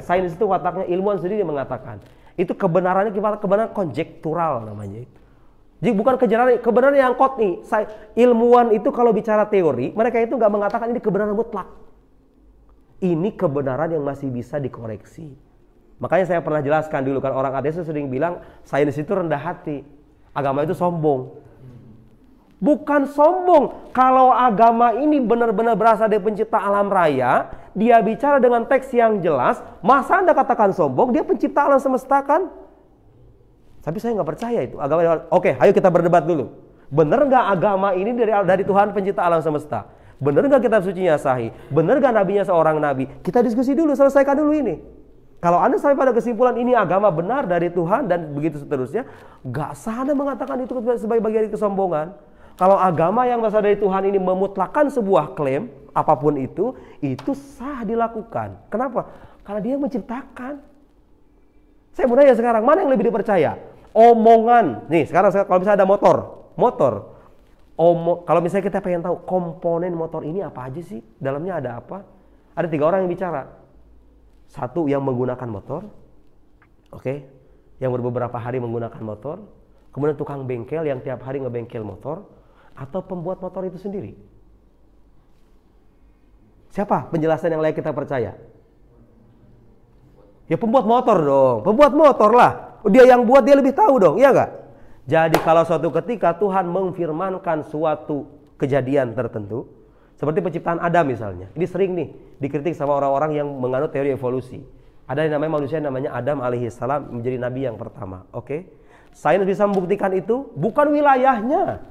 ilmuwan sendiri yang mengatakan. Itu kebenarannya kebenaran konjektural namanya itu. Jadi bukan kebenaran yang qat'i. Ilmuwan itu kalau bicara teori, mereka itu nggak mengatakan ini kebenaran mutlak. Ini kebenaran yang masih bisa dikoreksi. Makanya saya pernah jelaskan dulu kan, orang ateis sering bilang sains itu rendah hati, agama itu sombong. Bukan sombong. Kalau agama ini benar-benar berasal dari pencipta alam raya, dia bicara dengan teks yang jelas, masa Anda katakan sombong? Dia pencipta alam semesta kan? Tapi saya nggak percaya itu agama. Oke, ayo kita berdebat dulu. Benar nggak agama ini dari Tuhan pencipta alam semesta? Benar nggak kitab sucinya sahih? Benar nggak nabinya seorang nabi? Kita diskusi dulu, selesaikan dulu ini. Kalau Anda sampai pada kesimpulan ini agama benar dari Tuhan dan begitu seterusnya, nggak sah Anda mengatakan itu sebagai bagian dari kesombongan. Kalau agama yang berasal dari Tuhan ini memutlakan sebuah klaim, apapun itu sah dilakukan. Kenapa? Karena dia menciptakan. Saya mau nanya sekarang, mana yang lebih dipercaya? Omongan. Nih, sekarang kalau misalnya ada motor. Kalau misalnya kita pengen tahu komponen motor ini apa aja sih? Dalamnya ada apa? Ada 3 orang yang bicara. Satu yang menggunakan motor. Oke. Yang beberapa hari menggunakan motor. Kemudian tukang bengkel yang tiap hari ngebengkel motor. Atau pembuat motor itu sendiri. Siapa penjelasan yang layak kita percaya? Ya pembuat motor dong. Pembuat motor lah. Dia yang buat, dia lebih tahu dong. Iya nggak? Jadi kalau suatu ketika Tuhan memfirmankan suatu kejadian tertentu, seperti penciptaan Adam misalnya. Ini sering nih dikritik sama orang-orang yang menganut teori evolusi. Ada yang namanya manusia yang namanya Adam alaihissalam menjadi nabi yang pertama. Oke. Sains bisa membuktikan itu, bukan wilayahnya.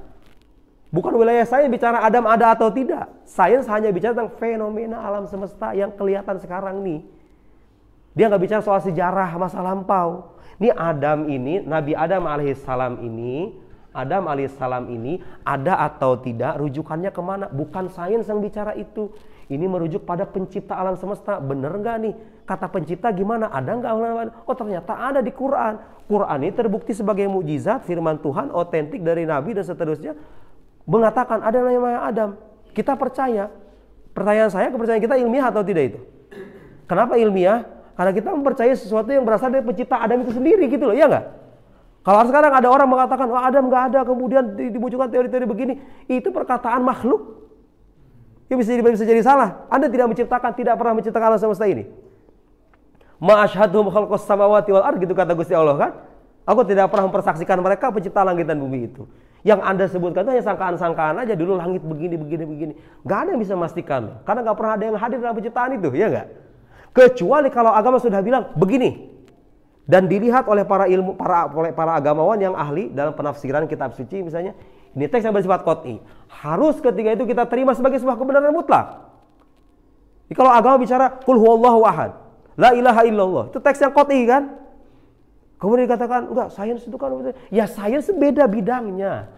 Bukan wilayah saya bicara Adam ada atau tidak. Sains hanya bicara tentang fenomena alam semesta yang kelihatan sekarang nih. Dia nggak bicara soal sejarah masa lampau. Ini Adam ini, Nabi Adam alaihissalam ini, ada atau tidak, rujukannya kemana? Bukan sains yang bicara itu. Ini merujuk pada pencipta alam semesta. Bener nggak nih? Kata pencipta gimana? Ada nggak? Oh ternyata ada di Quran. Quran ini terbukti sebagai mukjizat, firman Tuhan, otentik dari Nabi dan seterusnya. Mengatakan ada namanya Adam. Kita percaya. Pertanyaan saya, kepercayaan kita ilmiah atau tidak itu? Kenapa ilmiah? Karena kita mempercayai sesuatu yang berasal dari pencipta Adam itu sendiri gitu loh, ya nggak? Kalau sekarang ada orang mengatakan, wah Adam nggak ada, kemudian dimunculkan teori-teori begini, itu perkataan makhluk. Ya bisa jadi salah. Anda tidak pernah menciptakan alam semesta ini. Ma asyhadhum khalqas samawati wal ard, gitu kata Gusti Allah kan? Aku tidak pernah mempersaksikan mereka pencipta langit dan bumi itu. Yang Anda sebutkan itu hanya sangkaan-sangkaan aja, dulu langit begini. Nggak ada yang bisa memastikan. Karena nggak pernah ada yang hadir dalam penciptaan itu, ya nggak? Kecuali kalau agama sudah bilang begini dan dilihat oleh para agamawan yang ahli dalam penafsiran kitab suci misalnya, ini teks yang bersifat qot'i, harus ketika itu kita terima sebagai sebuah kebenaran mutlak. Jadi kalau agama bicara qul huwallahu ahad, la ilaha illallah, itu teks yang qot'i kan? Kemudian dikatakan enggak, sains itu kan, ya sains beda bidangnya.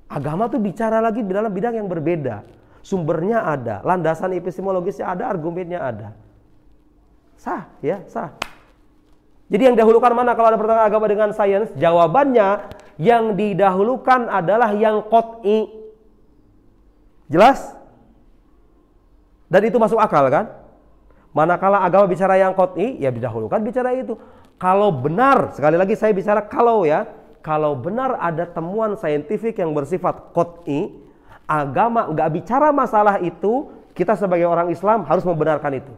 Agama tuh bicara lagi dalam bidang yang berbeda. Sumbernya ada, landasan epistemologisnya ada, argumennya ada. Sah, ya sah. Jadi yang didahulukan mana kalau ada pertentangan agama dengan sains? Jawabannya yang didahulukan adalah yang qot'i. Jelas? Dan itu masuk akal kan? Manakala agama bicara yang qot'i, ya didahulukan bicara itu. Kalau benar, sekali lagi saya bicara kalau ya, kalau benar ada temuan saintifik yang bersifat qot'i, agama nggak bicara masalah itu, kita sebagai orang Islam harus membenarkan itu.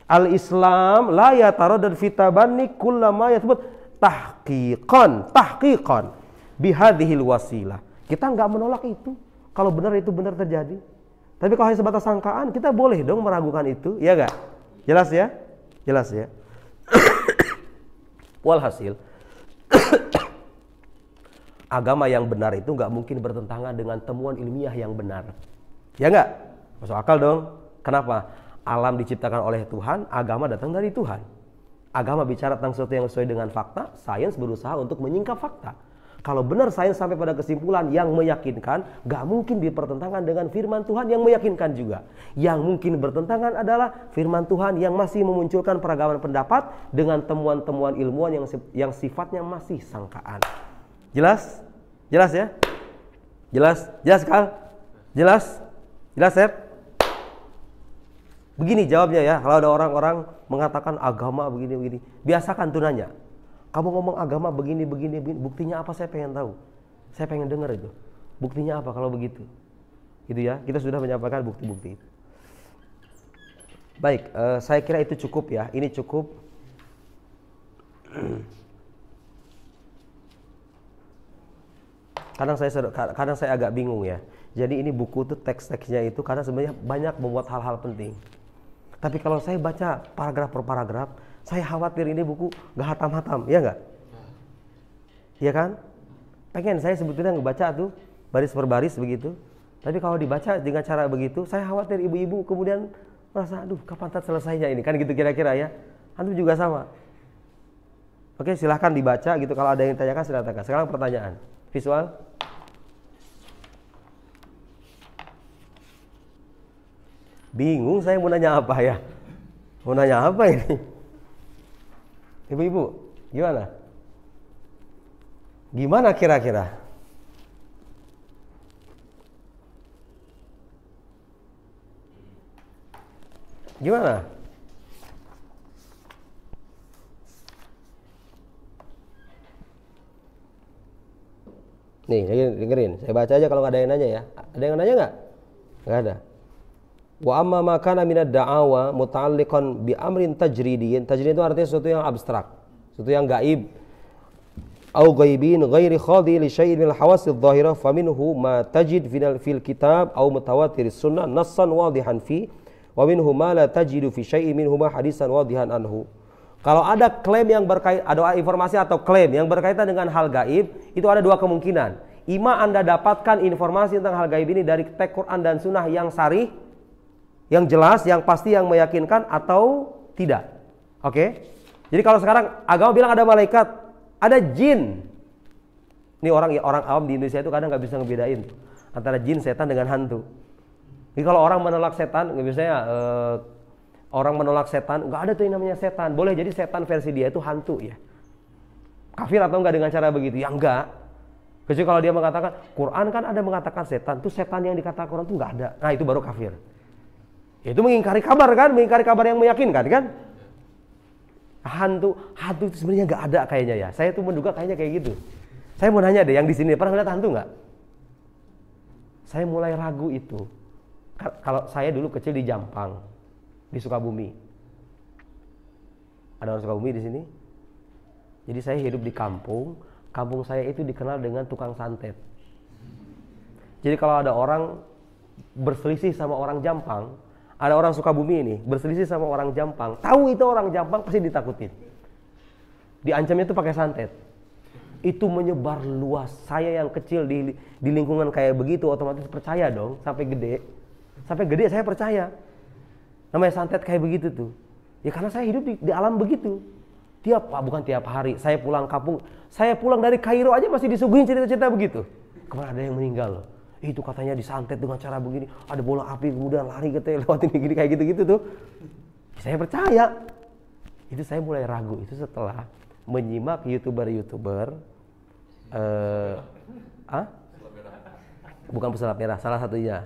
Al-Islam la yataraddad fi tabanni kullama yathbut tahqiqan bihadhil wasilah. Kita nggak menolak itu kalau benar itu benar terjadi. Tapi kalau hanya sebatas sangkaan, kita boleh dong meragukan itu, ya nggak? Jelas ya? Jelas ya? Walhasil agama yang benar itu nggak mungkin bertentangan dengan temuan ilmiah yang benar. Ya nggak? Masuk akal dong. Kenapa? Alam diciptakan oleh Tuhan, agama datang dari Tuhan. Agama bicara tentang sesuatu yang sesuai dengan fakta, sains berusaha untuk menyingkap fakta. Kalau benar sains sampai pada kesimpulan yang meyakinkan, gak mungkin bertentangan dengan firman Tuhan yang meyakinkan juga. Yang mungkin bertentangan adalah firman Tuhan yang masih memunculkan peragaman pendapat dengan temuan-temuan ilmuwan yang sifatnya masih sangkaan. Jelas? Jelas ya? Jelas? Jelas Kal? Jelas? Jelas Sep? Begini jawabnya ya, kalau ada orang-orang mengatakan agama begini-begini, biasakan tuh nanya. Kamu ngomong agama begini, buktinya apa? Saya pengen tahu. Saya pengen dengar itu. Buktinya apa kalau begitu? Gitu ya, kita sudah menyampaikan bukti-bukti itu. Baik, saya kira itu cukup ya. Ini cukup. Kadang saya agak bingung ya. Jadi ini buku tuh teks-teksnya itu karena sebenarnya banyak membuat hal-hal penting. Tapi kalau saya baca paragraf per paragraf, saya khawatir ini buku gak hatam-hatam, ya nggak? Iya kan? Pengen saya sebetulnya ngebaca tuh baris per baris begitu. Tapi kalau dibaca dengan cara begitu, saya khawatir ibu-ibu kemudian merasa, aduh kapan selesainya ini? Kan gitu kira-kira ya. Antum juga sama. Oke, silahkan dibaca gitu. Kalau ada yang ditanyakan silakan. Sekarang pertanyaan. Visual. Bingung saya mau nanya apa ya? Mau nanya apa ini? Ibu-ibu, gimana? Gimana kira-kira? Gimana? Nih, dengerin. Saya baca aja kalau nggak ada yang nanya ya. Ada yang nanya nggak? Nggak ada. Wa amma ma kana minad da'awa muta'alliqan bi amrin tajridiyin. Tajrid itu artinya sesuatu yang abstrak, sesuatu yang gaib. Au ghaibin ghairi khadi li syai'in min al-hawas adh-dhahirah faminhu ma tajid fil kitab au mutawatir sunnah nassan wadihan fi wa minhu ma la tajidu fi syai'in minhuma hadisan wadihan anhu. Kalau ada klaim yang berkaitan, ada informasi atau klaim yang berkaitan dengan hal gaib, itu ada dua kemungkinan. Ima Anda dapatkan informasi tentang hal gaib ini dari teks Quran dan Sunnah yang sharih, yang jelas, yang pasti, yang meyakinkan, atau tidak. Oke? Jadi kalau sekarang agama bilang ada malaikat, ada jin. Ini orang awam di Indonesia itu kadang nggak bisa ngebedain antara jin, setan dengan hantu. Jadi kalau orang menolak setan, biasanya orang menolak setan, nggak ada tuh yang namanya setan. Boleh jadi setan versi dia itu hantu ya. Kafir atau enggak dengan cara begitu? Ya enggak. Kecuali kalau dia mengatakan, Quran kan ada mengatakan setan, tuh setan yang dikatakan Quran tuh nggak ada. Nah itu baru kafir. Itu mengingkari kabar kan, mengingkari kabar yang meyakinkan kan. Hantu itu sebenarnya nggak ada kayaknya ya. Saya tuh menduga kayaknya kayak gitu. Saya mau nanya deh, yang di sini pernah lihat hantu nggak? Saya mulai ragu itu. Kalau saya dulu kecil di Jampang, di Sukabumi. Ada orang Sukabumi di sini. Jadi saya hidup di kampung. Kampung saya itu dikenal dengan tukang santet. Jadi kalau ada orang berselisih sama orang Jampang, ada orang Sukabumi ini berselisih sama orang Jampang, tahu itu orang Jampang pasti ditakutin. Diancamnya itu pakai santet. Itu menyebar luas. Saya yang kecil di lingkungan kayak begitu otomatis percaya dong sampai gede. Sampai gede saya percaya. Namanya santet kayak begitu tuh. Ya karena saya hidup di alam begitu. Bukan tiap hari. Saya pulang kampung. Saya pulang dari Kairo aja masih disuguhin cerita-cerita begitu. Kemarin ada yang meninggal loh. Itu katanya disantet dengan cara begini. Ada bola api kemudian lari katanya lewatin gini kayak gitu-gitu tuh. Saya percaya. Itu saya mulai ragu. Itu setelah menyimak YouTuber. Bukan pesulap merah. Salah satunya.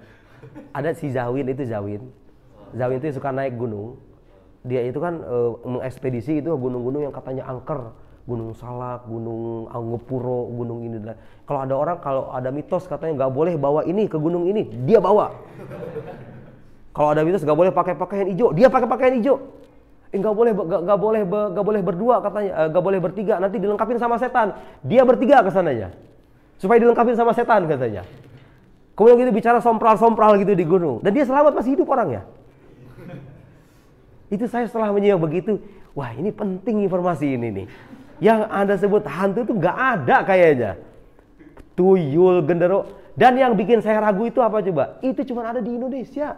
Ada si Zawin itu Zawin suka naik gunung. Dia itu kan mengekspedisi itu gunung-gunung yang katanya angker, Gunung Salak, Gunung Ngepuro, gunung ini. Kalau ada orang, kalau ada mitos katanya nggak boleh bawa ini ke gunung ini, dia bawa. Kalau ada mitos nggak boleh pakai pakaian hijau, dia pakai pakaian hijau. Nggak boleh berdua katanya, nggak boleh bertiga, nanti dilengkapin sama setan. Dia bertiga ke sananya, supaya dilengkapin sama setan katanya. Kemudian gitu bicara sompral gitu di gunung, dan dia selamat masih hidup orangnya. Itu saya setelah menyimak begitu, wah ini penting informasi ini nih. Yang Anda sebut hantu itu nggak ada kayaknya. Tuyul, genderuwo. Dan yang bikin saya ragu itu apa coba? Itu cuma ada di Indonesia.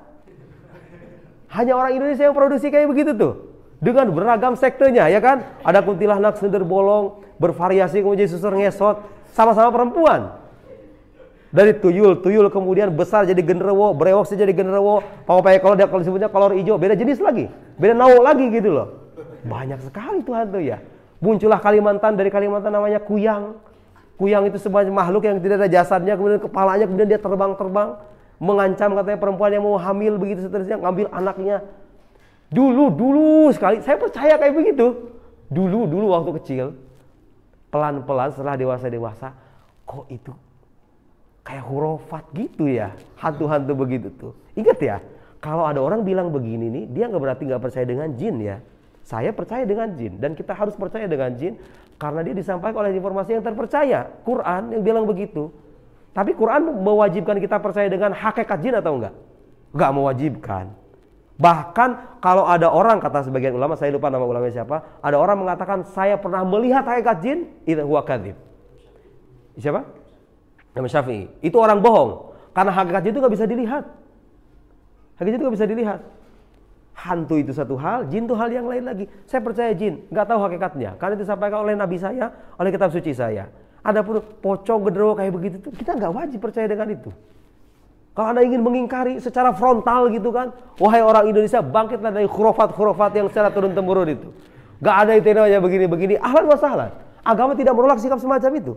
Hanya orang Indonesia yang produksi kayak begitu tuh. Dengan beragam sektenya ya kan. Ada kuntilanak, sender bolong, bervariasi kemudian susur ngesot. Sama-sama perempuan. Dari tuyul kemudian besar jadi genderuwo, brewok jadi genderuwo, pakai kalau dia kalau disebutnya kolor hijau beda jenis lagi, beda nau lagi gitu loh. Banyak sekali tuh hantu ya. Muncullah dari Kalimantan namanya kuyang. Kuyang itu sebuah makhluk yang tidak ada jasadnya, kemudian kepalanya kemudian dia terbang, mengancam katanya perempuan yang mau hamil begitu seterusnya, ngambil anaknya. Dulu sekali saya percaya kayak begitu. Dulu waktu kecil, pelan-pelan setelah dewasa, kok itu kayak hurufat gitu ya, hantu-hantu begitu tuh. Ingat ya, Kalau ada orang bilang begini nih, dia nggak berarti nggak percaya dengan jin ya. Saya percaya dengan jin dan kita harus percaya dengan jin karena dia disampaikan oleh informasi yang terpercaya. Quran yang bilang begitu. Tapi Quran mewajibkan kita percaya dengan hakikat jin atau enggak? Enggak mewajibkan. Bahkan kalau ada orang, kata sebagian ulama, saya lupa nama ulamanya siapa, ada orang mengatakan saya pernah melihat hakikat jin, itu huwa kadzib. Siapa? Imam Syafi'i. Itu orang bohong karena hakikat jin itu nggak bisa dilihat. Hakikat itu nggak bisa dilihat. Hantu itu satu hal, jin itu hal yang lain lagi. Saya percaya jin, nggak tahu hakikatnya. Karena itu disampaikan oleh Nabi saya, oleh kitab suci saya. Adapun pocong, genderuwo kayak begitu, kita nggak wajib percaya dengan itu. Kalau Anda ingin mengingkari secara frontal gitu kan, wahai orang Indonesia, bangkitlah dari khurafat-khurafat yang secara turun-temurun itu. Nggak ada itu namanya begini-begini, ahlan wa sahlan. Agama tidak menolak sikap semacam itu.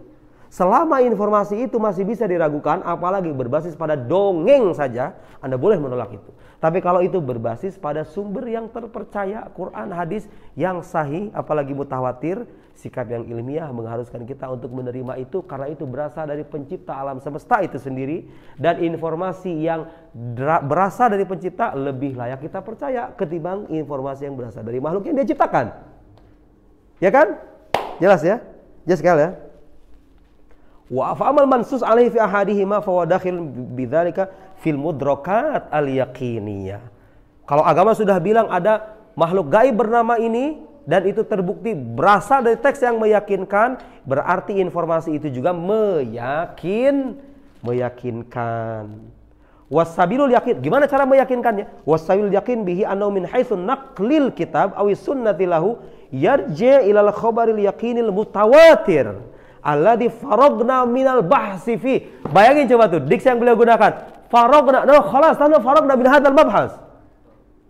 Selama informasi itu masih bisa diragukan, apalagi berbasis pada dongeng saja, Anda boleh menolak itu. Tapi kalau itu berbasis pada sumber yang terpercaya, Quran, hadis yang sahih, apalagi mutawatir, sikap yang ilmiah mengharuskan kita untuk menerima itu karena itu berasal dari pencipta alam semesta itu sendiri. Dan informasi yang berasal dari pencipta lebih layak kita percaya ketimbang informasi yang berasal dari makhluk yang dia ciptakan. Ya kan? Jelas ya? Jelas sekali ya? Wa fa'amal mansus alaihi fi ahadihima fa huwa dakhil bidzalika fil mudrakat al yaqiniyah. Kalau agama sudah bilang ada makhluk gaib bernama ini dan itu terbukti berasal dari teks yang meyakinkan, berarti informasi itu juga meyakinkan. Wasabilul yakin, gimana cara meyakinkannya? Wasabilul yakin bihi annahu min haitsu naqlil kitab aw sunnati lahu yarji ilal khabaril yaqinil mutawatir alladhi faragna minal bahsi fi. Bayangin coba tuh diksi yang beliau gunakan. Faragna, khalas, faragna min hadzal mabhas.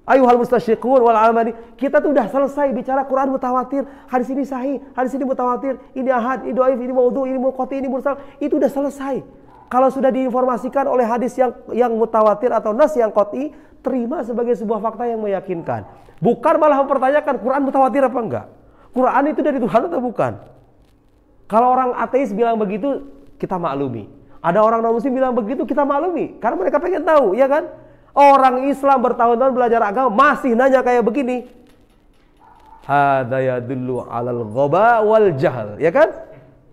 Ayuhal mustasyriqun wal amali. Kita tuh udah selesai bicara Quran mutawatir, hadis ini sahih, hadis ini mutawatir, ini ahad, ini dhaif, ini maudhu, ini munqati, ini mursal. Itu udah selesai. Kalau sudah diinformasikan oleh hadis yang mutawatir atau nas yang qat'i, terima sebagai sebuah fakta yang meyakinkan. Bukan malah mempertanyakan Quran mutawatir apa enggak. Quran itu dari Tuhan atau bukan? Kalau orang ateis bilang begitu, kita maklumi. Ada orang non-muslim bilang begitu, kita maklumi. Karena mereka pengen tahu, ya kan? Orang Islam bertahun-tahun belajar agama masih nanya kayak begini. Hadza yadullu alal ghaba wal jahl, ya kan?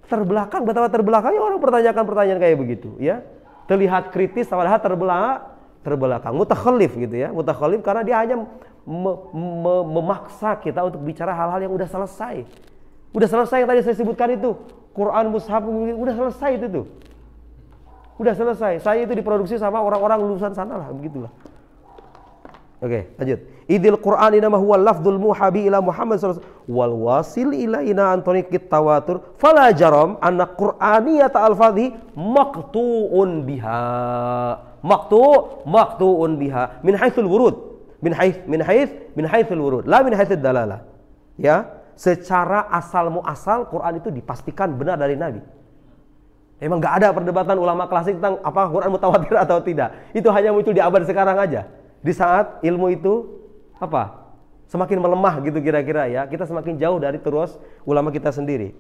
Terbelakang, betapa terbelakangnya orang pertanyakan pertanyaan kayak begitu, ya. Terlihat kritis padahal terbelakang. Mutakhallif gitu ya. Mutakhallif karena dia hanya memaksa kita untuk bicara hal-hal yang udah selesai. Udah selesai yang tadi saya sebutkan itu. Quran, mushaf, udah selesai itu tuh. Udah selesai. Saya itu diproduksi sama orang-orang lulusan sana lah, begitulah. Oke, lanjut. Idil Quran inama huwa lafdzul muhabi ila Muhammad sallallahu alaihi wasallam wal wasil ilaina an tariqit tawatur fala jaram anna qur'aniyata al-fadhi maqtu'un biha. Maqtu'un biha min haitsul wurud. Min haitsul wurud, la min haitsid dalalah. Ya. Secara asal muasal Quran itu dipastikan benar dari Nabi. Emang nggak ada perdebatan ulama klasik tentang apakah Quran mutawatir atau tidak. Itu hanya muncul di abad sekarang aja. Di saat ilmu itu apa? Semakin melemah gitu kira-kira ya. Kita semakin jauh dari terus ulama kita sendiri.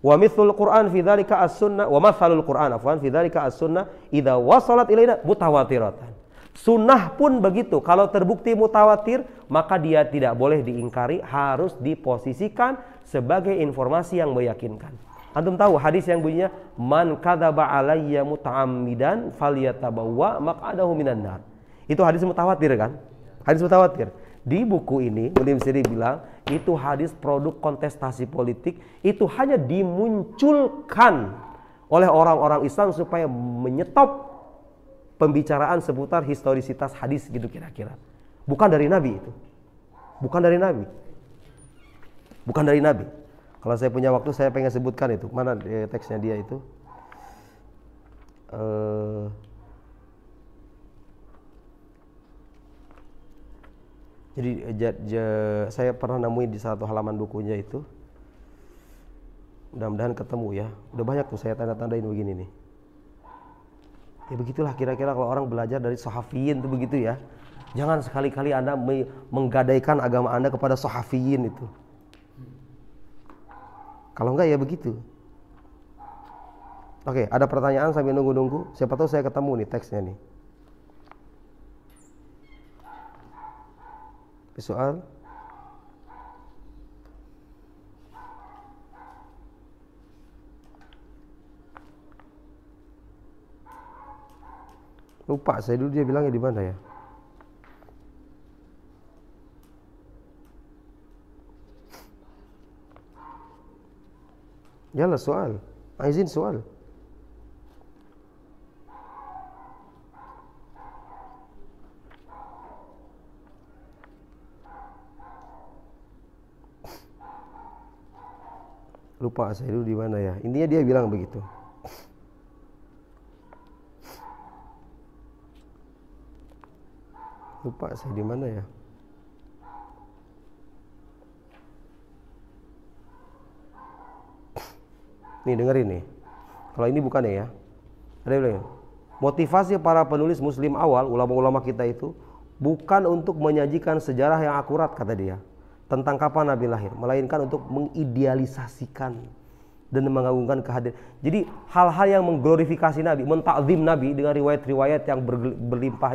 Wa mithlul Quran fi dzalika as-sunnah wa mathalul Quran afwan fi dzalika as-sunnah idza wasalat ilaina mutawatiratan. Sunnah pun begitu. Kalau terbukti mutawatir, maka dia tidak boleh diingkari, harus diposisikan sebagai informasi yang meyakinkan. Antum tahu hadis yang bunyinya man kadzaba alayya muta'ammidan falyatabawwa maq'adahu minan nar. Itu hadis mutawatir kan? Hadis mutawatir. Di buku ini Munim Siri bilang itu hadis produk kontestasi politik, itu hanya dimunculkan oleh orang-orang Islam supaya menyetop pembicaraan seputar historisitas hadis gitu kira-kira. Bukan dari Nabi itu. Bukan dari Nabi. Bukan dari Nabi. Kalau saya punya waktu saya pengen sebutkan itu. Mana teksnya dia itu? Jadi saya pernah nemuin di satu halaman bukunya itu. Mudah-mudahan ketemu ya. Udah banyak tuh saya tanda-tandain begini nih. Ya begitulah kira-kira kalau orang belajar dari sahafiyin itu begitu ya. Jangan sekali-kali Anda menggadaikan agama Anda kepada sahafiyin itu. Kalau enggak ya begitu. Oke, ada pertanyaan sambil nunggu-nunggu. Siapa tahu saya ketemu nih teksnya nih. Soal? Lupa saya dulu dia bilangnya di mana ya. Yalah soal. Izin soal. Lupa saya dulu di mana ya. Intinya dia bilang begitu. Lupa saya di mana ya. Nih dengerin nih. Kalau ini bukan ya. Ada bilang ya. Motivasi para penulis muslim awal, ulama-ulama kita itu bukan untuk menyajikan sejarah yang akurat kata dia tentang kapan Nabi lahir, melainkan untuk mengidealisasikan dan mengagungkan kehadiran. Jadi hal-hal yang mengglorifikasi Nabi, mentakzim Nabi dengan riwayat-riwayat yang berlimpah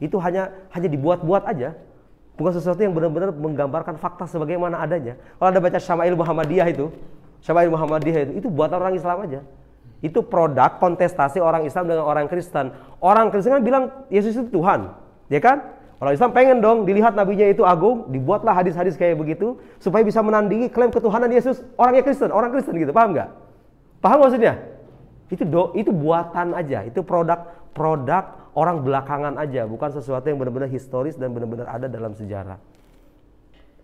itu hanya dibuat-buat aja. Bukan sesuatu yang benar-benar menggambarkan fakta sebagaimana adanya. Kalau Anda baca Syama'il Muhammadiyah itu buatan orang Islam aja. Itu produk kontestasi orang Islam dengan orang Kristen. Orang Kristen kan bilang Yesus itu Tuhan, ya kan? Orang Islam pengen dong dilihat nabinya itu agung, dibuatlah hadis-hadis kayak begitu supaya bisa menandingi klaim ketuhanan Yesus orang Kristen gitu, paham nggak? Paham maksudnya? Itu buatan aja, itu produk orang belakangan aja, bukan sesuatu yang benar-benar historis dan benar-benar ada dalam sejarah.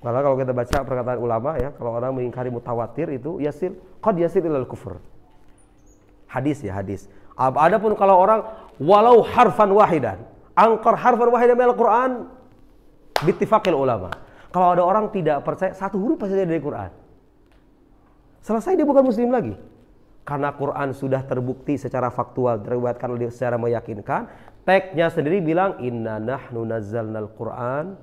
Malah kalau kita baca perkataan ulama ya, kalau orang mengingkari mutawatir itu qad yasil ilal kufur. Hadis ya, hadis. Adapun kalau orang walau harfan wahidan, angkar harfan wahidan minal Quran bittifaqil ulama. Kalau ada orang tidak percaya satu huruf saja dari Quran, selesai dia bukan muslim lagi. Karena Quran sudah terbukti secara faktual, diriwayatkan secara meyakinkan. Teksnya sendiri bilang inna nahnu nazzalnal Quran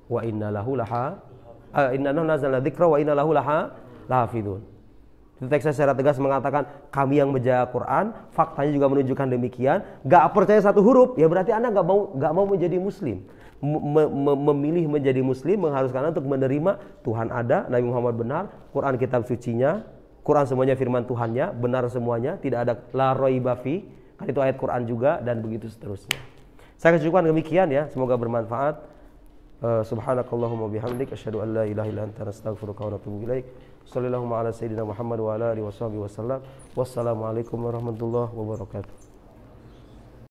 wa inna lahu nazzalna dzikra wa inna lahu lahafidun. Itu teksnya secara tegas mengatakan kami yang menjaga Quran, faktanya juga menunjukkan demikian. Gak percaya satu huruf, ya berarti Anda gak mau menjadi muslim. Memilih menjadi muslim mengharuskan untuk menerima Tuhan ada, Nabi Muhammad benar, Quran kitab sucinya, Quran semuanya firman Tuhannya, benar semuanya, tidak ada la raiba fi, kan itu ayat Quran juga, dan begitu seterusnya. Saya cukupkan demikian ya, semoga bermanfaat. Subhanakallahumma bihamdik asyhadu an la ilaha illa anta astaghfiruka wa atubu ilaik. Sallallahu ala sayyidina Muhammad wa ala alihi washabihi wasallam. Wassalamualaikum warahmatullahi wabarakatuh.